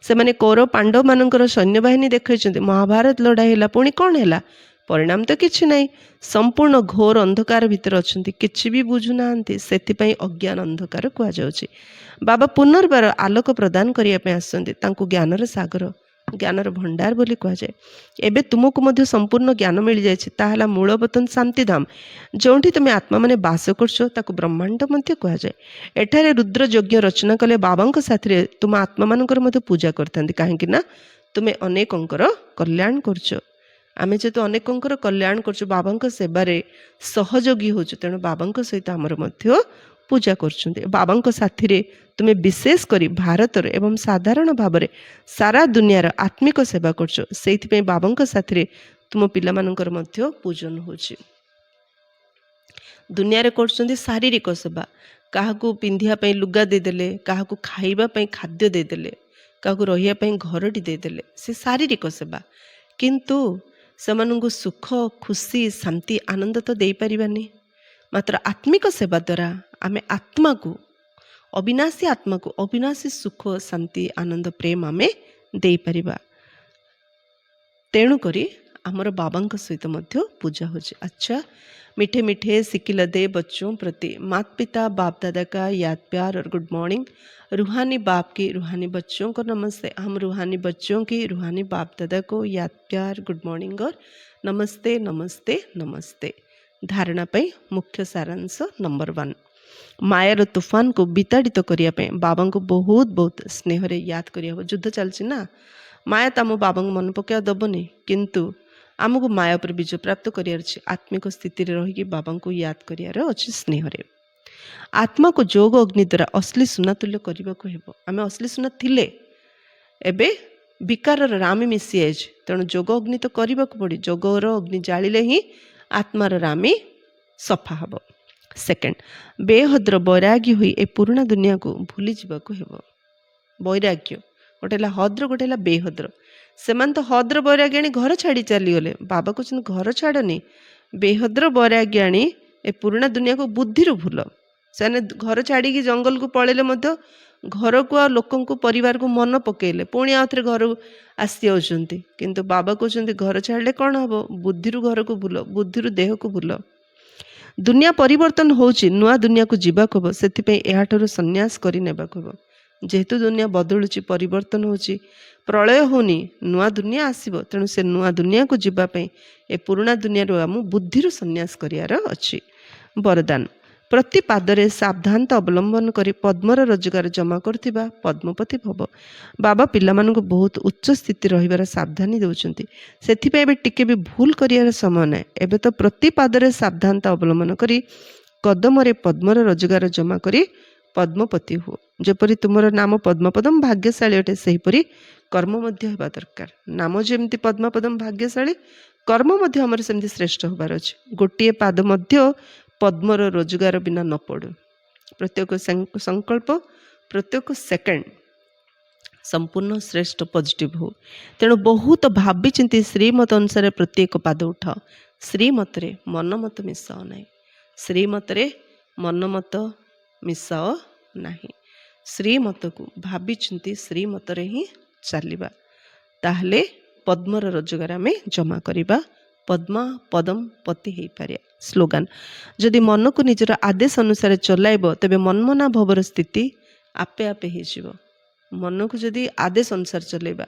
ସେମାନେ କୌରବ ପାଣ୍ଡବମାନଙ୍କର ସୈନ୍ୟବାହିନୀ ଦେଖାଇଛନ୍ତି। ମହାଭାରତ ଲଢ଼ାଇ ହେଲା, ପୁଣି କ'ଣ ହେଲା? ପରିଣାମ ତ କିଛି ନାହିଁ। ସମ୍ପୂର୍ଣ୍ଣ ଘୋର ଅନ୍ଧକାର ଭିତରେ ଅଛନ୍ତି, କିଛି ବି ବୁଝୁନାହାନ୍ତି। ସେଥିପାଇଁ ଅଜ୍ଞାନ ଅନ୍ଧକାର କୁହାଯାଉଛି। ବାବା ପୁନର୍ବାର ଆଲୋକ ପ୍ରଦାନ କରିବା ପାଇଁ ଆସୁଛନ୍ତି। ତାଙ୍କୁ ଜ୍ଞାନର ସାଗର, ଜ୍ଞାନର ଭଣ୍ଡାର ବୋଲି କୁହାଯାଏ। ଏବେ ତୁମକୁ ମଧ୍ୟ ସମ୍ପୂର୍ଣ୍ଣ ଜ୍ଞାନ ମିଳିଯାଇଛି। ତାହା ହେଲା ମୂଳବତନ ଶାନ୍ତିଧାମ। ଯେଉଁଠି ତୁମେ ଆତ୍ମାମାନେ ବାସ କରୁଛ ତାକୁ ବ୍ରହ୍ମାଣ୍ଡ ମଧ୍ୟ କୁହାଯାଏ। ଏଠାରେ ରୁଦ୍ର ଯଜ୍ଞ ରଚନା କଲେ ବାବାଙ୍କ ସାଥିରେ ତୁମ ଆତ୍ମାମାନଙ୍କର ମଧ୍ୟ ପୂଜା କରିଥାନ୍ତି। କାହିଁକି ନା ତୁମେ ଅନେକଙ୍କର କଲ୍ୟାଣ କରୁଛ। ଆମେ ଯେହେତୁ ଅନେକଙ୍କର କଲ୍ୟାଣ କରୁଛୁ, ବାବାଙ୍କ ସେବାରେ ସହଯୋଗୀ ହେଉଛୁ, ତେଣୁ ବାବାଙ୍କ ସହିତ ଆମର ମଧ୍ୟ ପୂଜା କରୁଛନ୍ତି। ବାବାଙ୍କ ସାଥିରେ ତୁମେ ବିଶେଷ କରି ଭାରତର ଏବଂ ସାଧାରଣ ଭାବରେ ସାରା ଦୁନିଆର ଆତ୍ମିକ ସେବା କରୁଛ। ସେଇଥିପାଇଁ ବାବାଙ୍କ ସାଥିରେ ତୁମ ପିଲାମାନଙ୍କର ମଧ୍ୟ ପୂଜନ ହେଉଛି। ଦୁନିଆରେ କରୁଛନ୍ତି ଶାରୀରିକ ସେବା। କାହାକୁ ପିନ୍ଧିବା ପାଇଁ ଲୁଗା ଦେଇଦେଲେ, କାହାକୁ ଖାଇବା ପାଇଁ ଖାଦ୍ୟ ଦେଇଦେଲେ, କାହାକୁ ରହିବା ପାଇଁ ଘରଟି ଦେଇଦେଲେ, ସେ ଶାରୀରିକ ସେବା। କିନ୍ତୁ ସେମାନଙ୍କୁ ସୁଖ, ଖୁସି, ଶାନ୍ତି, ଆନନ୍ଦ ତ ଦେଇପାରିବାନି। ମାତ୍ର ଆତ୍ମିକ ସେବା ଦ୍ୱାରା ଆମେ ଅବିନାଶୀ ସୁଖ, ଶାନ୍ତି, ଆନନ୍ଦ, ପ୍ରେମ ଆମେ ଦେଇପାରିବା। ତେଣୁକରି आमर बाबा सहित मध्य पूजा हो। अच्छा, मीठे मीठे सिकिलदे बच्चों प्रति माता पिता बाप दादा का याद प्यार और गुड मॉर्निंग। रूहानी बाप की रूहानी बच्चों को नमस्ते। हम रूहानी बच्चों की रूहानी बाप दादा को याद प्यार गुड मॉर्निंग और नमस्ते नमस्ते नमस्ते। धारणा पे मुख्य सारांश नंबर 1, मायार तूफान को विताड़ित करने बाबा को बहुत बहुत स्नेह याद कर। युद्ध चलती ना, माया तो आम बाबा मन पकड़ा दबनी, किंतु आमको माया पर विजय प्राप्त कर आत्मिक स्थिति रही बाबा को याद करार अच्छे स्नेह। आत्मा को जोग अग्नि द्वारा असली सुना तुल्य करने को हेब। आम असली सुना थिले, एबे विकार रामी मिसी जाए, तेणु जोग अग्नि तो करने को पड़े। जोगर अग्नि जालिले ही आत्मार रामी सफा हम। सेकेंड, बेहद्र वैराग्य हुई ए पुराणा दुनिया को भूली जावाक हेब। वैराग्य गोटे हद्र, गोटे बेहद्र। सेमान तो हद्र वैराग्य आनी घर छाड़ी चलीगले। बाबा कहते घर छाड़नी, बेहद्र वैराग्य आनी ए पुराणा दुनिया को बुद्धि भूल। से घर छाड़ी जंगल को पलैले घर को आ लोक परिवार को मन पकेले पुणी आउ थे घर आसी जाऊँगी। किंतु बाबा कहते घर छाड़े कौन हम, बुद्धि घर को भूल, बुद्धि देह को भूल। दुनिया परिवर्तन होची, नुआ दुनिया को जीवाक हम, से संन्यास करने हम। जेहेतु दुनिया बदलुची, परिवर्तन होची, प्रलय होनी, नुआ दुनिया आसीबो, तेणु से नुआ दुनिया को जीवाई ए पुराणा दुनिया आम बुद्धि संन्यास करार अच्छी। वरदान, प्रति पादरे सावधानता अवलंबन कर पद्मर रोजगार जमा करथिबा पद्मपति भव। बाबा पिला मानक बहुत उच्च स्थिति रहिबार सावधानी देउछंती, सेथिपे एबे टिके भी भूल करियार समय नै। एबे तो प्रति पादरे सावधानता अवलंबन करी कदमरे पद्मर रोजगार जमा करी पद्मपति हो। जेपरि तुमर नाम पद्मपदम भाग्यशाली अटे, सेहीपरि कर्म मध्य हेबा दरकार। नाम जेमती पद्मपदम भाग्यशाली, कर्म मध्य हमर सेमती श्रेष्ठ होबार अछि। गोटिए पाद मध्य पद्मर रोजगार बिना न पड़ू। प्रत्येक संकल्प, प्रत्येक सेकेंड संपूर्ण श्रेष्ठ पॉजिटिव हो। तेणु बहुत भावी चिंती श्रीमत अनुसार प्रत्येक पाद उठाओ। श्रीमत रे मन मत मिसाओ नहीं, श्रीमत रे मन मत मिसाओ नहीं। श्रीमत को भावी चिंती श्रीमत रे ही चलवा, ताहले पद्मर रोजगार आम जमा करिबा, पद्मा पदम पति हो पारे। स्लोगान, जदि मन को निजर आदेश अनुसार चलाइब तेबे मनमना भवर स्थिति आपे आपे हो। मन को जदि आदेश अनुसार चलेबा,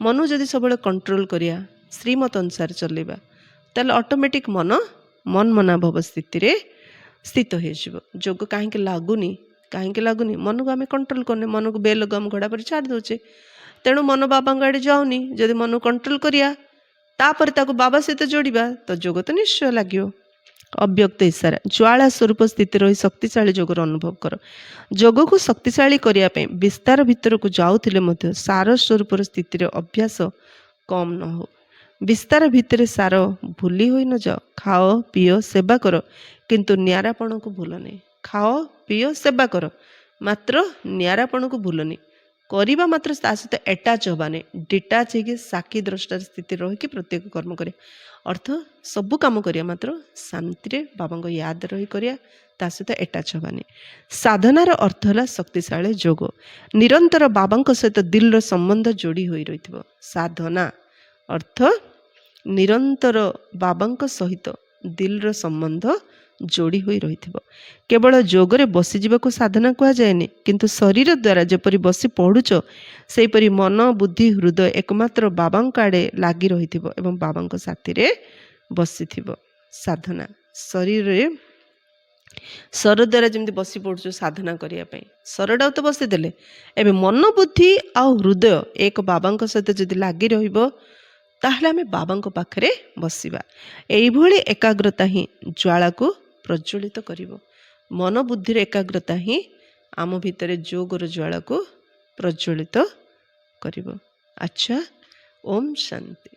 मन जदि सब कंट्रोल करिया, श्रीमत अनुसार चलेबा, ताले ऑटोमेटिक मन मनमना भव स्थिति रे स्थित हो। जोग कहीं लगुनि, मन को आम कंट्रोल करने, मन को बेल गम घोड़ा पर छाड़ दौचे। तेणु मन बाबा आड़े जाऊनी, जदि मन कंट्रोल करिया तापर ताको बाबा सहित जोड़िबा तो जोग तो निश्चय लगे। अव्यक्त इशारा, ज्वाला स्वरूप स्थिति रही शक्तिशाली जोगर अनुभव कर। जोग को शक्तिशाली करने विस्तार भितर को जाऊले मध्य सार स्वरूप स्थिति रे अभ्यास कम न हो। विस्तार भितर सार भूली हो न जाओ। खाओ पिओ सेवा कर, किंतु न्यारापण को भूलनी। खाओ पिओ सेवा कर, मात्र न्यारापण को भूलनी। करवा मात्र सहित एटाच हबाने, डिटाच हो साक्षी द्रष्टार स्थिति रही प्रत्येक कर्म करे। अर्थ सबू काम करिया मात्र शांति रे बाबा याद रही करिया, ता सहित एटाच हबानी। साधनार अर्थ है शक्तिशाली जोग। निरंतर बाबा सहित दिल रो संबंध जोड़ी होई रहिथिबो। साधना अर्थ निरंतर बाबा सहित दिल रो संबंध जोड़ी होई रहिथिबो। केवल जोगरे बसी जीवाको साधना कहा जाएनि, किंतु शरीर द्वारा जेपरि बसी पढ़ुच सेपरि मन बुद्धि हृदय एकमात्र बाबा आड़े लगी रहिथिबो एवं बाबा साथी रे बसीथिबो। साधना शरीर रे स्वर द्वारा जमी बसी पड़ु साधना करने, स्वरटा तो बसी देले, एबे मन बुद्धि आ हृदय एक बाबा सहित जदि लगी रहिबो ताहले आमे बाबा पाखरे बसिबा। एइभଳି एकाग्रता ही ज्वाला को प्रज्वलित करिवो। मन बुद्धि एकाग्रता ही आम भितर जोगर ज्वाला को प्रज्वलित करिवो। अच्छा, ओम शांति।